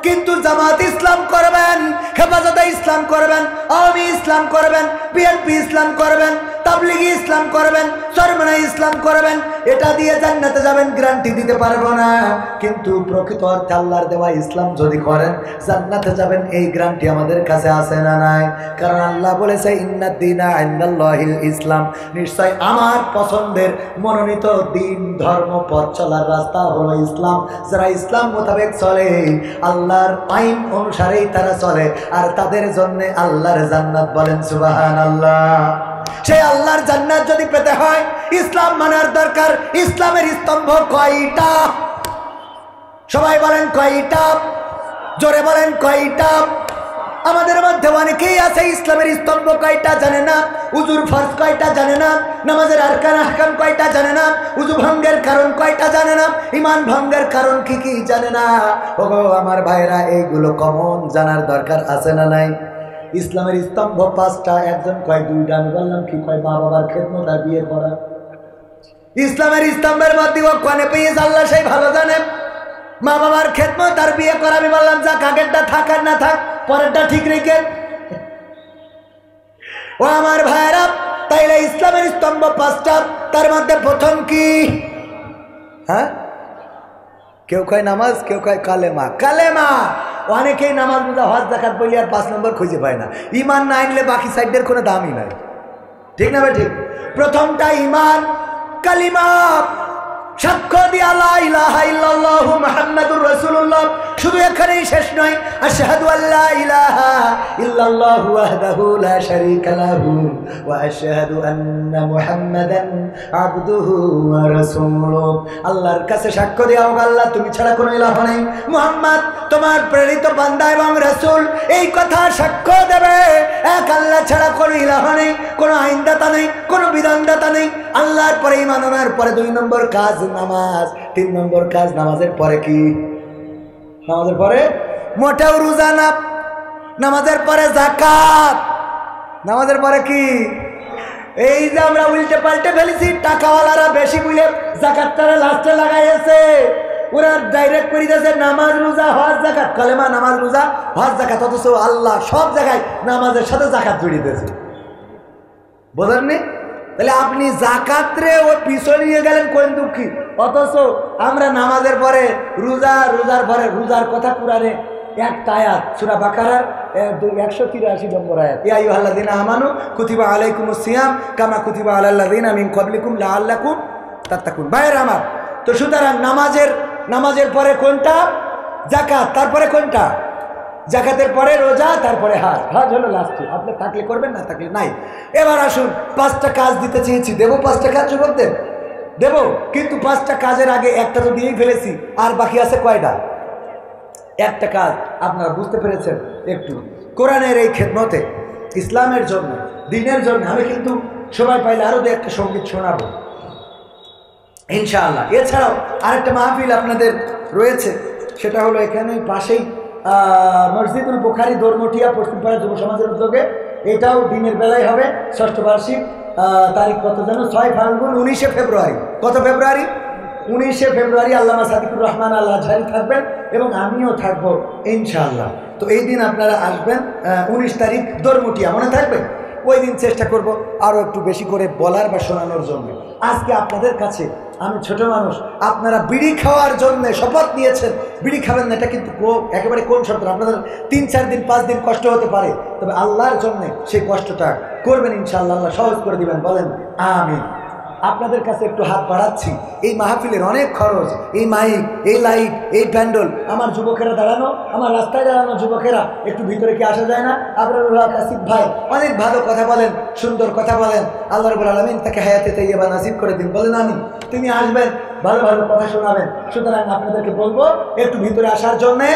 কিন্তু জামাত ইসলাম করবেন, হেফাজতে ইসলাম করবেন, আওয়ামী ইসলাম করবেন, বিএনপি ইসলাম করবেন, তাবলিগি ইসলাম করবেন, চরমনাই ইসলাম করবেন, এটা দিয়ে জান্নাতে যাবেন গ্যারান্টি দিতে পারবো না। কিন্তু প্রকৃত অর্থে আল্লাহর দেওয়া ইসলাম যদি করেন জান্নাতে যাবেন, এই গ্যারান্টি আমাদের কাছে আছে না নাই? কারণ আল্লাহ বলেছে ইন্নাদ দীনা ইনদাল্লাহিল ইসলাম, নিশ্চয় আমার পছন্দের মনোনীত দিন, ধর্ম, পথ চলার রাস্তা হলো ইসলাম। যারা ইসলাম মোতাবেক চলে, আল্লাহর আইন অনুসারেই তারা চলে, আর তাদের জন্য আল্লাহর জান্নাত। বলেন সুবহানাল্লাহ। সেই আল্লাহর জান্নাত যদি পেতে হয় ইসলাম মানার দরকার। ইসলামের স্তম্ভ কয়টা? সবাই বলেন কয়টা? জোরে বলেন কয়টা? আমাদের মধ্যে অনেকেই আছে ইসলামের স্তম্ভ কয়টা জানে না, উজুর ফরজ কয়টা জানে না, নামাজের আরকান আহকাম কয়টা জানে না, উজু ভঙ্গের কারণ কয়টা জানে না, ঈমান ভঙ্গের কারণ কি কি জানে না। ওগো আমার ভাইরা, এইগুলো কমন জানার দরকার আছে না নাই? ইসলামের স্তম্ভ 5টা, একজন কয় 2টা। আমি বললাম কি কয়? মা বাবার খেদমত আর বিয়ে করা। ইসলামের স্তম্ভের মধ্যে ও কোনে পেয়েছে আল্লাহ সেই ভালো জানে। মা বাবার খেদমত আর বিয়ে করা। আমি বললাম যাক, আগেরটা থাক আর না থাক, পরেরটা ঠিক রেখে। ও আমার ভাইরা, তাইলে ইসলামের স্তম্ভ 5টা, তার মধ্যে প্রথম কি? হ্যাঁ, কেউ কয় নামাজ, কেউ কয় কালেমা। কালেমা। অনেকেই নামাজ, রোজা, হজ, যাকাত বলি আর 5 নম্বর খুঁজে পায় না। ঈমান না আনলে বাকি সাইডের কোনো দামই নাই, ঠিক না ভাই? ঠিক। প্রথমটা ঈমান, কালিমা, সাক্ষ্য দিয়া লা ইলাহা ইল্লাল্লাহু মুহাম্মাদুর রাসূলুল্লাহ। শুধু এখানেই শেষ নয়, আশহাদু আল্লা ইলাহা ইল্লাল্লাহু ওয়াহদাহু লা শারীকা লাহু ওয়া আশহাদু আন্না মুহাম্মাদান আবদুহু ওয়া রাসূলুহু। আল্লাহর কাছে সাক্ষ্য দেও, আল্লাহ তুমি ছাড়া কোনো ইলাহ নেই, মুহাম্মদ তোমার প্রেরিত বান্দা এবং রাসূল। এই কথা সাক্ষ্য দেবে এক আল্লাহ ছাড়া কোনো ইলাহ নেই, কোনো আইনদাতা নেই, কোনো বিধানদাতা নেই। আল্লাহর পরে ঈমান আনার পরে 2 নম্বর কাজ নামাজ, 3 নম্বর কাজ নামাজের পরে কি? নামাজের পরে মোটেও রোজা না, নামাজের পরে যাকাত, নামাজের পরে কি? এই যে আমরা উল্টে পাল্টে ফেলেছি, টাকাওয়ালারা বেশি বুঝে যাকাতটারে লাস্টে লাগাইছে। ওরা ডাইরেক্ট করে দিয়েছে নামাজ, রোজা, হজ, যাকাত, কালেমা, নামাজ, রোজা, হজ, যাকাত। অথচ আল্লাহ সব জায়গায় নামাজের সাথে যাকাত জড়িয়ে দিয়েছে। বোঝেননি? তাহলে আপনি যাকাতরে ও পিছনে নিয়ে গেলেন কোন দুঃখী, অথচ আমরা নামাজের পরে রোজা, রোজার পরে রোজার কথা কুরআনে একটা আয়াত সূরা বাকারার 183 নম্বর আয়াত, ইয়া আইয়ুহাল্লাযীনা আমানু কুতিবা আলাইকুমুস সিয়াম কামা কুতিবা আলাল লাযীনা মিন ক্বাবলিকুম লাআল্লাকুম তাত্তাকুন। ভাইরা আমার, তো সুতরাং নামাজের পরে কোনটা? যাকাত। তারপরে কোনটা? যাকাতের পরে রোজা, তারপরে হজ। হজ হলো লাস্টে, আপনি থাকলে করবেন, না থাকলে নাই। এবার আসুন, 5টা কাজ দিতে চেয়েছি, দেবো 5টা কাজ যুবকদের? দেব, কিন্তু 5টা কাজের আগে একটা তো দিয়েই ফেলেছি, আর বাকি আছে কয়টা? একটা কাজ। আপনারা বুঝতে পেরেছেন একটু? কোরআনের এই খেদমতে, ইসলামের জন্য, দ্বীনের জন্য আমি কিন্তু সময় পাইলে আরও একটা সঙ্গীত শোনাবো ইনশাআল্লাহ। এছাড়াও আরেকটা মাহফিল আপনাদের রয়েছে, সেটা হলো এখানেই পাশেই মসজিদুল বুখারী দরমটিয়া পশ্চিমপাড়া যুব সমাজের উদ্যোগে, এটাও দিনের বেলায় হবে। ষষ্ঠ বার্ষিক, তারিখ কত যেন, 6 ফাল্গুন 19শে ফেব্রুয়ারি। কত ফেব্রুয়ারি? 19শে ফেব্রুয়ারি। আল্লামা সাদিকুর রহমান আল আজহারি থাকবেন এবং আমিও থাকবো ইনশাআল্লাহ। তো এই দিন আপনারা আসবেন, 19 তারিখ দরমটিয়া, মনে থাকবে? ওই দিন চেষ্টা করব আরও একটু বেশি করে বলার বা শোনানোর জন্য। আজকে আপনাদের কাছে আমি ছোট মানুষ, আপনারা বিড়ি খাওয়ার জন্য শপথ নিয়েছেন, বিড়ি খাবেন না, এটা কিন্তু একেবারে কোন শর্ত? আপনাদের 3-4 দিন 5 দিন কষ্ট হতে পারে, তবে আল্লাহর জন্য সেই কষ্টটা করবেন ইনশাআল্লাহ, আল্লাহ সহজ করে দিবেন। বলেন আমিন। আপনাদের কাছে একটু হাত বাড়াচ্ছি, এই মাহফিলের অনেক খরচ, এই মাইক, এই লাইট, এই প্যান্ডেল, আমার যুবকেরা দাঁড়ানো, আমার রাস্তায় দাঁড়ানো যুবকেরা, একটু ভিতরে কি আসা যায় না? আবরারুল্লাহ কাসিফ ভাই অনেক ভালো কথা বলেন, সুন্দর কথা বলেন, আল্লাহ রাব্বুল আলামিন তাকে হায়াতে তাইয়্যিবা নসিব করে দিন। বলেন আমিন। তিনি আসবেন, ভালো ভালো কথা শোনাবেন, সুতরাং আপনাদেরকে বলবো একটু ভিতরে আসার জন্যে।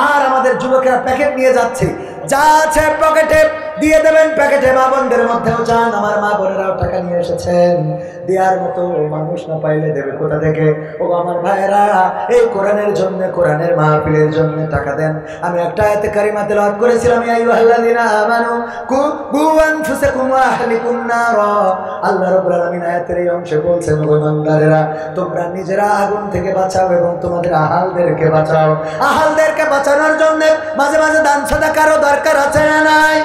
আর আমাদের যুবকেরা প্যাকেট নিয়ে যাচ্ছে, যা আছে পকেটে দিয়ে দেবেন, প্যাকেটে মা বোনদের মধ্যেও যান। আমার মা বোনেরাও টাকা নিয়ে এসেছেন, দেওয়ার মতো মানুষ না পাইলে দেবে কোথা থেকে? ও আমার ভাইয়েরা, এই কোরআনের জন্য, কোরআনের মাহফিলের জন্য টাকা দেন। আমি একটা আয়াতে কারিমা তেলাওয়াত করেছিলাম, ইয়া আইয়ুহাল্লাযীনা আমানু কু আনফুসাকুম ওয়া আহলিকুম নারা। আল্লাহ রাব্বুল আলামিন আয়াতের এই অংশে বলছেন, ও ইমানদারেরা, তোমরা নিজেরা আগুন থেকে বাঁচাও এবং তোমাদের আহালদেরকে বাঁচাও। আহালদেরকে বাঁচানোর জন্য মাঝে মাঝে দান সাদাকারও দরকার আছে না নাই?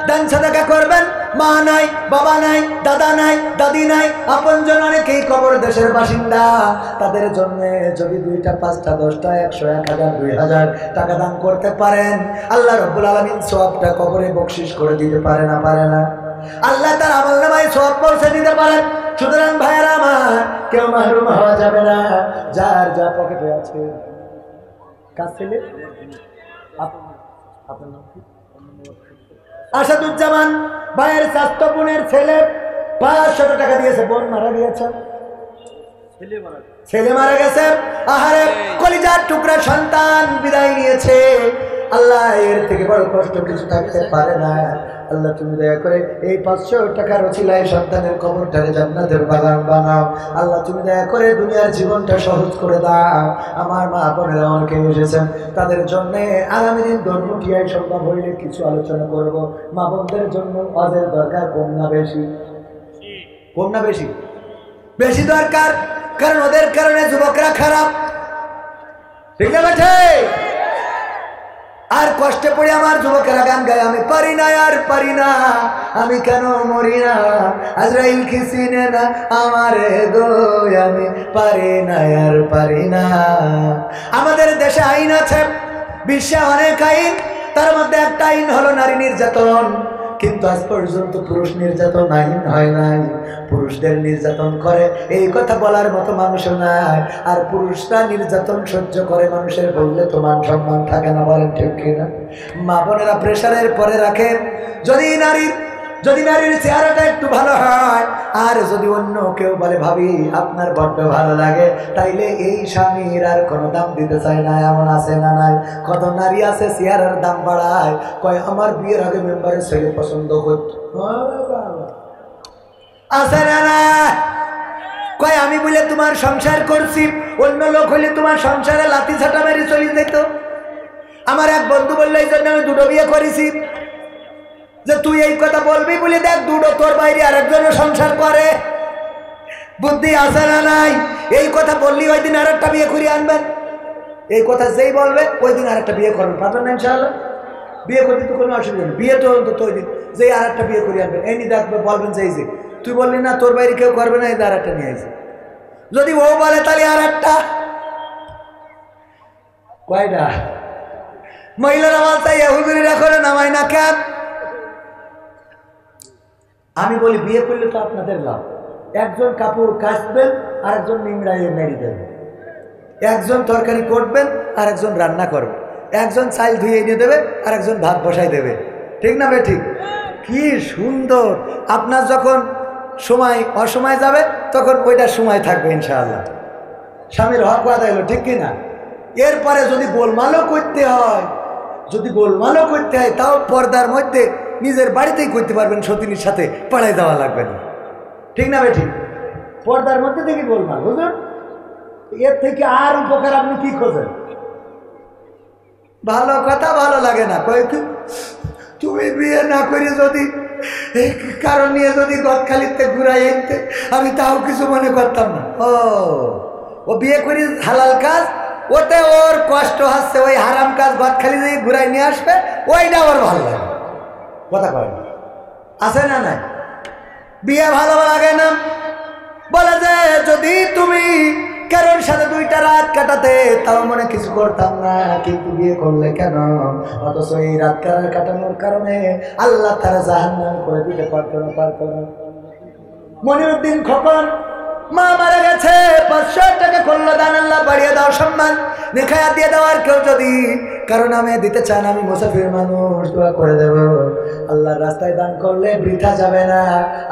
দান সাদাকা করবেন। মা নাই, বাবা নাই, দাদা নাই, দাদি নাই, আপনজন অনেকেই কবর দেশের বাসিন্দা, তাদের জন্য যদি 2টা 5টা 10টা 100 1000 2000 টাকা দান করতে পারেন, আল্লাহ রাব্বুল আলামিন সওয়াবটা কবরে বকশিশ করে দিতে পারে না? পারে না? আল্লাহ তার আমলনামায় সওয়াব পৌঁছে দিতে পারেন। সুতরাং ভাইয়েরা আমার, কেউ মাহরুম হওয়া যাবে না। যার যা পকেটে আছে। কাজ ছেলে আপনার নাম কি? আসাদুজ্জামান ভাইয়ের স্বাস্থ্য বোনের ছেলে 500 টাকা দিয়েছে। বোন মারা গিয়েছে, ছেলে মারা গেছে। আহারে, কলিজার টুকরা সন্তান বিদায় নিয়েছে। আল্লাহ, এর থেকে বড় কষ্ট কিছু থাকতে পারে না। আল্লাহ, তুমি দয়া করে এই 500 টাকার ওসিলায় সন্তানের কবরটারে জান্নাতের বাগান বানাও। আল্লাহ, তুমি দয়া করে দুনিয়ার জীবনটা সহজ করে দাও। আমার মা বোনেরা অনেকে এসেছেন, তাদের জন্য আগামী দিন ধর্মটিয়ায় সম্ভব হইলে কিছু আলোচনা করব। মা বোনদের জন্য ওয়াজের দরকার কম না বেশি? কম না বেশি? বেশি দরকার, কারণ ওদের কারণে যুবকরা খারাপ। ঠিক না বেঠে? আর কষ্টে পড়ে আমার যুবকেরা গান গায়, আমি পারি না আর পারি না, আমি কেন মরি না, আজরাইল কি চিনে না আমারে গো, আমি পারি না আর পারি না। আমাদের দেশে আইন আছে, বিশ্বে অনেক আইন, তার মধ্যে একটা আইন হলো নারী নির্যাতন। কিন্তু আজ পর্যন্ত পুরুষ নির্যাতন আইন হয় নাই। পুরুষদের নির্যাতন করে এই কথা বলার মতো মানুষও নাই। আর পুরুষরা নির্যাতন সহ্য করে, মানুষের বললে তো মান সম্মান থাকে না। বলেন ঠিক কিনা? মা বোনেরা প্রেশারের পরে রাখে, যদি নারীর চেহারাটা একটু ভালো হয়, আর যদি অন্য কেউ বলে ভাবি আপনার বড্ড ভালো লাগে, তাইলে এই স্বামীর আর কোনো দাম দিতে চায় না। এমন আছে না নাই? কত নারী আছে চেহারার দাম বাড়ায়, কয় আমার বিয়ের আগে মেম্বারের ছেলে পছন্দ করত, আছে না না? কয় আমি বলে তোমার সংসার করছি, অন্য লোক হইলে তোমার সংসারে লাথি ছাটা মেরে চলে যেত। আমার এক বন্ধু বললো এই জন্য আমি 2টো বিয়ে করেছি, যে তুই এই কথা বলবি বলে দেখ 2টো তোর বাইরে আরেকজনের সংসার করে। বুদ্ধি আছে না নাই? এই কথা বললি ওই দিন আরেকটা বিয়ে করিয়ে আনবেন। এই কথা যেই বলবে ওই দিন আরেকটা বিয়ে করবেন, পারবেন না ইনশাআল্লাহ? বিয়ে করতে তো কোনো অসুবিধা নেই, বিয়ে তো অন্তত ওই দিন যেই আরেকটা বিয়ে করিয়ে আনবেন। এই নি দেখবে বলবেন যে এই যে তুই বললি না তোর বাইরে কেউ করবে না, এই যে আরেকটা নিয়ে আসে। যদি ও বলে তাহলে আরেকটা। কয়টা? মহিলারা বলতে হুজুরিরা করে নামাই না কেন? আমি বলি বিয়ে করলে তো আপনাদের লাভ। একজন কাপড় কাচবেন, আরেকজন নিংড়াইয়ে মেরে দেবেন, একজন তরকারি করবেন, আরেকজন রান্না করবেন, একজন চাল ধুয়ে এনে দেবে, আরেকজন ভাত বসাই দেবে। ঠিক না বে ঠিক? কি সুন্দর! আপনার যখন সময় অসময় যাবে তখন ওইটার সময় থাকবে ইনশাআল্লাহ। স্বামীর হক আদায় হলো, ঠিক কিনা? এরপরে যদি গোলমালও করতে হয়, তাও পর্দার মধ্যে নিজের বাড়িতেই করতে পারবেন, সতীনীর সাথে পাড়ায় যাওয়া লাগবে না। ঠিক না বেঠিক? পর্দার মধ্যে থেকে গোলমাল, বুঝলেন? এর থেকে আর উপকার আপনি কি খোঁজেন? ভালো কথা ভালো লাগে না, কই তুমি বিয়ে না করে যদি এই কারণ নিয়ে যদি গদখালিতে ঘুরাই আনতে আমি তাও কিছু মনে করতাম না। ও বিয়ে করি হালাল কাজ, ওতে ওর কষ্ট হচ্ছে, ওই হারাম কাজ গদখালি যদি ঘুরাই নিয়ে আসবে ওইটা ওর ভালো লাগে। কথা কয় না, আছে না নাই? বিয়ে ভালো লাগে না, বলে যে যদি তুমি কারোর সাথে 2টা রাত কাটাতে তাও মনে কিছু করতাম না, কিন্তু বিয়ে করলে কেন? অথচ এই রাত কাটানোর কারণে আল্লাহ তারা জাহান্নাম করে দিতে পারতো না। মনিরুদ্দিন খোকন মা মারা গেছে, 500 টাকা করলো দান, আল্লাহ বাড়িয়ে দাও সম্মান, নেখায়া দিয়ে দেওয়ার কেউ যদি কারণ আমি দিতে চান, আমি মুসাফির মানুষ, দোয়া করে দেব। আল্লাহর রাস্তায় দান করলে বৃথা যাবে না।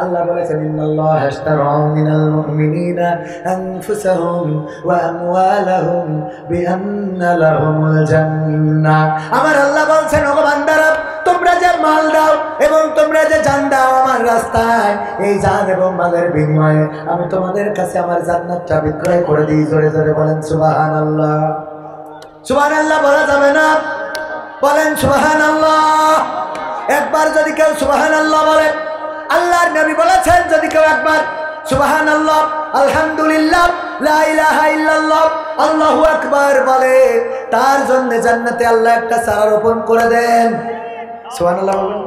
আল্লাহ বলেছেন ইন্নাল্লাহা আশতারা মিনাল মুমিনিনা আনফুসাহুম ওয়া আমওয়ালাহুম বিআন্না লাহুমুল জান্নাহ। আমার আল্লাহ বলছেন, ওগো বান্দারা, তোমরা যে মাল দাও এবং তোমরা যে জান দাও আমার রাস্তায়, এই জান এবং মালের বিনিময়ে আমি তোমাদের কাছে আমার জান্নাতটা বিক্রয় করে দিই। জোরে জোরে বলেন সুবহানাল্লাহ। সুবহানাল্লাহ বলা যাবে না? বলেন সুবহানাল্লাহ। একবার যদি কেউ সুবহানাল্লাহ বলে, আল্লাহর নবী বলেছেন যদি কেউ একবার সুবহানাল্লাহ, আলহামদুলিল্লাহ, লা ইলাহা ইল্লাল্লাহ, আল্লাহু আকবার বলে, তার জন্য জান্নাতে আল্লাহ একটা চারা রোপণ করে দেন। সুবহানাল্লাহ বলেন।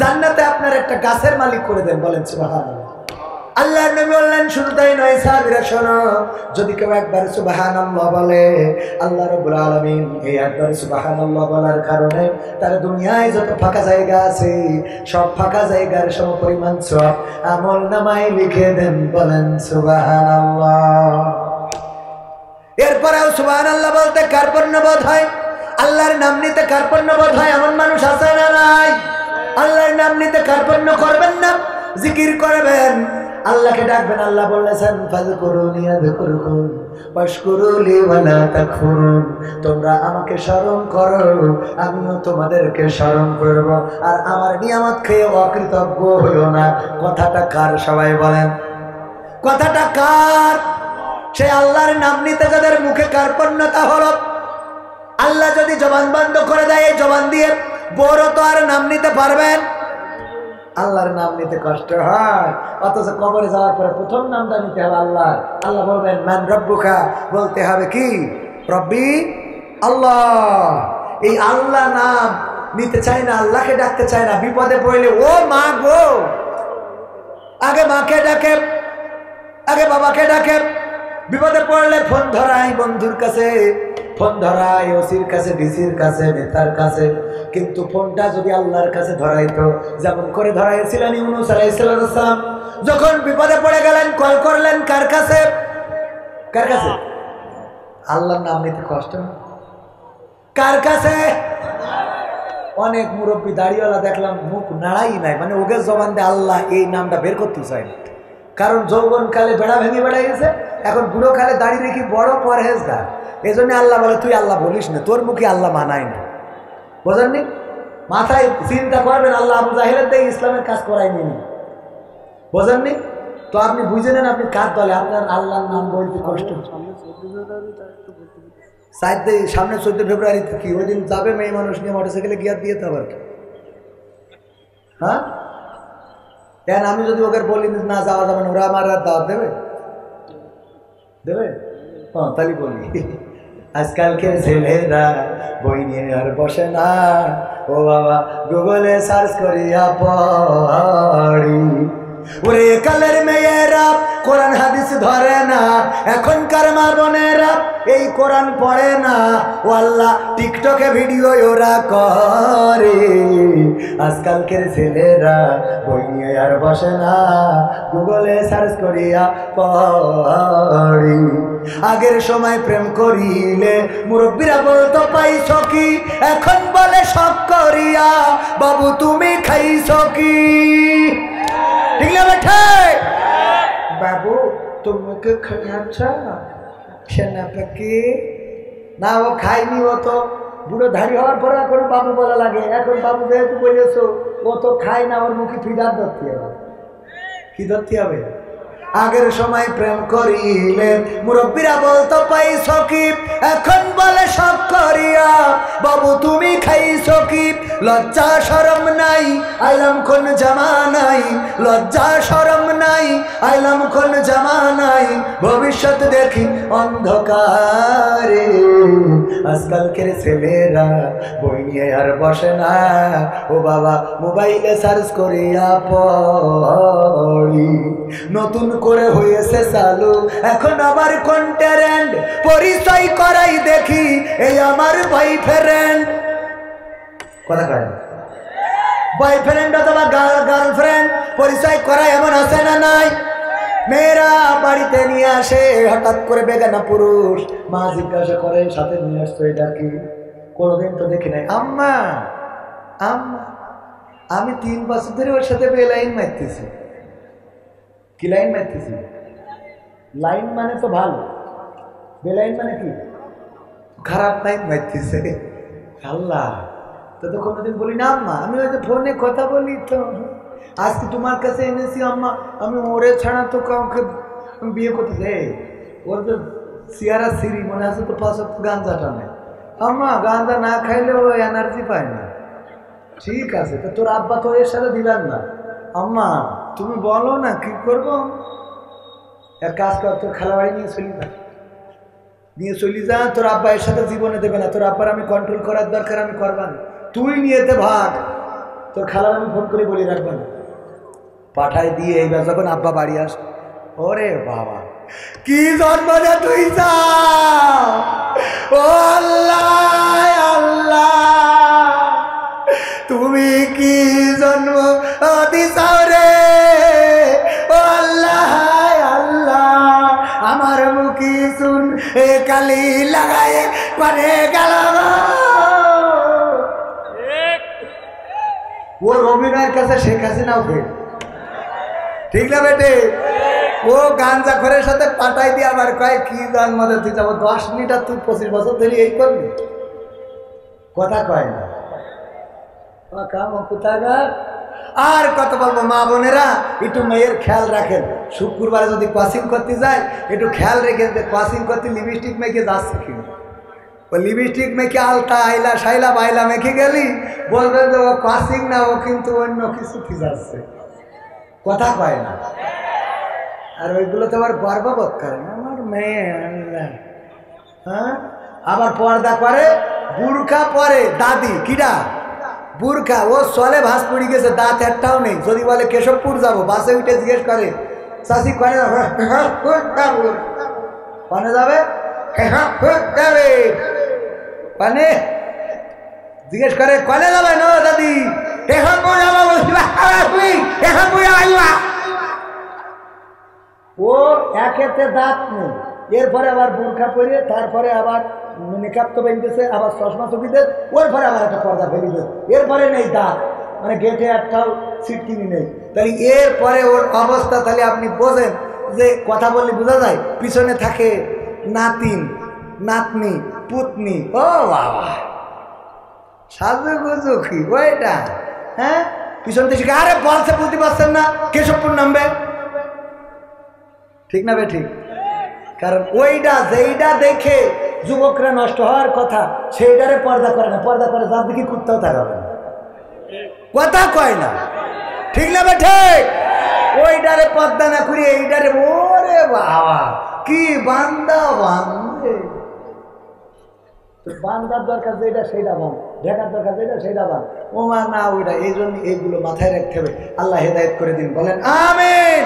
জান্নাতে আপনার একটা গাছের মালিক করে দেন। বলেন সুবহানাল্লাহ। আল্লাহর নবী বললেন শুধু তাই নয়, সাহাবীরা শোনো, যদি কেউ একবার সুবহানাল্লাহ বলে, আল্লাহ রাব্বুল আলামিন এই একবার সুবহানাল্লাহ বলার কারণে তার দুনিয়ায় যত ফাঁকা জায়গা আছে সব ফাঁকা জায়গার সমপরিমাণ সওয়াব আমলনামায় লিখে দেন। বলেন সুবহানাল্লাহ। এরপরেও সুবহানাল্লাহ বলতে কার্পণ্য বোধ হয়, আল্লাহর নাম নিতে কার্পণ্য বোধ হয়, এমন মানুষ আছে না নাই? আল্লাহর নাম নিতে কার্পণ্য করবেন না, জিকির করবেন, আল্লাহকে ডাকবেন। আল্লাহ বলেছেন ফাযকুরুনি আযকুরকুম ওয়াশকুরুলি ওয়ালা তাকফুরুন। তোমরা আমাকে স্মরণ করো, আমিও তোমাদেরকে স্মরণ করব, আর আমার নিয়ামত খেয়ে অকৃতজ্ঞ হইও না। কথাটা কার? সবাই বলেন, কথাটা কার? সে আল্লাহর নাম নিতে যাদের মুখে কার্পণ্যতা হলো, আল্লাহ যদি জবান বন্ধ করে দেয়, এই জবান দিয়ে বড় তো আর নাম নিতে পারবেন? আল্লাহর নাম নিতে কষ্ট হয়, অথচ কবরে যাওয়ার পরে প্রথম নামটা নিতে হবে আল্লাহ। আল্লাহ বলবেন মান রব্বুকা, বলতে হবে কি? রব্বি আল্লাহ। এই আল্লাহ নাম নিতে চায় না, আল্লাহকে ডাকতে চায় না। বিপদে পড়লে ও মা গো, আগে মাকে ডাকে, আগে বাবাকে ডাকে। বিপদে পড়লে ফোন ধরায় বন্ধুর কাছে, ফোন ধরায় ওসির কাছে, ডিসির কাছে, নেতার কাছে। কিন্তু ফোনটা যদি আল্লাহর কাছে ধরাইতো, যেমন করে ধরাইছিলেন ইউনূস আলাইহিস সালাম, যখন বিপদে পড়ে গেলেন কল করলেন কার কাছে? কার কাছে? আল্লাহর নাম নিতে কষ্ট না? কার কাছে? অনেক মুরব্বী দাড়িওয়ালা দেখলাম মুখ নাড়াই নাই, মানে ওকে জবান দিয়ে আল্লাহ এই নামটা বের করতে চায় না। কারণ যৌবন কালে বেড়া ভেঙে বেড়া গেছে, এখন বুড়ো কালে দাড়ি রেখে বড় পরহেজগার। এই জন্য আল্লাহ বলে তুই আল্লাহ বলিস না, তোর মুখে আল্লাহ মানায় না। বোঝেননি? মাথায় চিন্তা করবেন, আল্লাহ আবু জাহেলের দিয়ে ইসলামের কাজ করায়নি। বোঝেননি? তো আপনি বুঝে নেন আপনি কার দলে, আপনার আল্লাহর নাম বলতে কষ্ট। সামনে 14 ফেব্রুয়ারিতে কি ওই দিন যাবে মেয়ে মানুষ নিয়ে মোটরসাইকেলে গিয়ার দিয়ে তো আবার? হ্যাঁ, কেন আমি যদি ওকে বলি না যাওয়া যাবে না, ওরা আমার রাত দাওয়াত দেবে? দেবে? হ্যাঁ, তাহলে বলি আজকালকে ছেলেরা বই নিয়ে আর বসে না, ও বাবা গুগলে সার্চ করিয়া পড়ি। ওরে কালের মেয়েরা কোরআন হাদিস ধরে না, এখনকার মা বোনেরা এই কোরআন পড়ে না, ও আল্লাহ টিকটকে ভিডিও ওরা করে। আজকালকের ছেলেরা বই নিয়ে আর বসে না, গুগলে সার্চ করিয়া পড়ি। আগের সময় প্রেম করিলে মুরব্বীরা বলতো পাইছ কি, এখন বলে শখ করিয়া বাবু তুমি খাইছ কি? ঠিক না বেঠে? বাবু তোমাকে খাইয়াছা সেনা পাখি না, ও খাইনি, ও তো বুড়ো ধাড়ি হওয়ার পরে এখন বাবু বলা লাগে। এখন বাবু যেহেতু বলেছো, ও তো খায় না, ওর মুখে ফিদার ধরতে হবে। কি ধরতে হবে? আগের সময় প্রেম করিলে মুরব্বীরা বলতো পাইছো কি, এখন বলে সব করিয়া বাবু তুমি খাইছো কি। লজ্জা শরম নাই আইলাম কোন জামানাই, লজ্জা শরম নাই আইলাম কোন জামানাই, ভবিষ্যৎ দেখি অন্ধকারে। আজকালকের ছেলেরা বই নিয়ে আর বসে না, ও বাবা মোবাইলে সার্চ করিয়া পড়ি। নতুন করে হয়েছে চালু এখন আবার কন্টেন্ট, পরিচয় করাই দেখি এই আমার বয়ফ্রেন্ড। কথা কয় বয়ফ্রেন্ড অথবা গার্লফ্রেন্ড পরিচয় করা এমন আছে না নাই? মেয়েরা বাড়িতে নিয়ে আসে হঠাৎ করে বেগানা পুরুষ, মা জিজ্ঞাসা করে সাথে নিয়ে আসছো এটা কি? কোনোদিন তো দেখি নাই। আম্মা আম্মা আমি 3 বছর ধরে ওর সাথে বেলাইন মারতেছি। কি লাইন মারতেছি? লাইন মানে তো ভালো, বেলাইন মানে কি? খারাপ লাইন মারতেছে। আল্লাহ, তো কোনোদিন বলি না আম্মা আমি হয়তো ফোনে কথা বলি তো আজকে তোমার কাছে এনেছি আম্মা, আমি ওরে ছাড়া তো কাউকে বিয়ে করতে যাই। ওর তো সিয়ারা সিরি মনে আছে তো 5 গাঁজা টানে। আম্মা গাঁজা না খাইলে ও এনার্জি পায় না। ঠিক আছে, তো তোর আব্বা তো এর সাথে দিবেন না। আম্মা তুমি বলো না কি করবো? এক কাজ কর, তোর খালাবাড়ি নিয়ে চলি যা, নিয়ে চলি যা। তোর আব্বা এর সাথে জীবনে দেবে না, তোর আব্বার আমি কন্ট্রোল করার দরকার আমি করবান, তুই নিয়েতে ভাগ। তোর খালার আমি ফোন করে বলি রাখবেন, পাঠাই দিয়ে এইবার যখন আব্বা বাড়ি আস, ওরে বাবা কি জন্ম দে তুই যা। ও আল্লাহ আল্লাহ তুমি কি জন্ম দিছাও রে। ও আল্লাহ আল্লাহ আমার মুখি শুন এ কালি লাগায় করে গেল। ও রবিনের কাছে শেখ হাসিনাও ফের, ঠিক না বেটে? ও গাঞ্জা খোরের সাথে পাঠাই দিয়ে আবার কয় কি জন্ম দে তুই যাবো 10 মিনিট আর তুই 25 বছর ধরে এই করবি। কথা কয় না আর কত বলবো। মা বোনেরা একটু মেয়ের খেয়াল রাখেন, শুক্রবারে যদি ক্রসিং করতে যায় একটু খেয়াল রেখে ক্রসিং করতে লিপস্টিক মেখে যাচ্ছে কি, ও লিপস্টিক মেখে আলতা আইলা শাইলা বাইলা মেখে গেলি বলবে যে ও ক্রসিং না, ও কিন্তু অন্য কিছু কি যাচ্ছে। কথা কয় না। আর ওইগুলো তো আবার গর্ববোধ করে আমার মেয়ে। হ্যাঁ, আবার পর্দা করে, বুরখা পরে দাদি কিরা বুরখা, ও চলে ভাস পড়ে গেছে, দাঁত একটাও নেই। যদি বলে কেশবপুর যাবো, বাসে উঠে জিজ্ঞেস করে চাষি কনে কনে যাবে, কনে জিজ্ঞেস করে কনে যাবে নো দাদি, ও একেতে দাঁত নেই, এরপরে আবার বুরখা পরে, তারপরে আবার মেকআপ তো বেঁধেছে, আবার চশমা চুকিতে, ওর পরে আবার একটা পর্দা ফেলে দিয়েছে, এরপরে নেই দাঁত, মানে গেটে একটাও সিট কিনি নেই। তাহলে এরপরে ওর অবস্থা তাহলে আপনি বোঝেন যে কথা বললে বোঝা যায় পিছনে থাকে নাতিন নাতনি পুতনি। ও বাবা সাজু গুজু কি ওইটা? হ্যাঁ, পিছন থেকে শিখে আরে বলছে বুঝতে পারছেন না কেশবপুর নামবে, ঠিক না বে ঠিক? কারণ ওইটা যেইটা দেখে যুবকরা নষ্ট হওয়ার কথা সেইটারে পর্দা করে না, পর্দা করে যার দিকে কুত্তাও তাকাবে না। কথা কয় না, ঠিক না বে ঠিক? ওইটারে পর্দা না করি এইটারে, ওরে বাবা কি বান্দা বান্ধে। বান্দার দরকার যেটা সেইটা বান, দেখার দরকার যেটা সেইটা বান, ও মা না ওইটা। এই জন্য এইগুলো মাথায় রাখতে হবে। আল্লাহ হেদায়েত করে দিন, বলেন আমিন।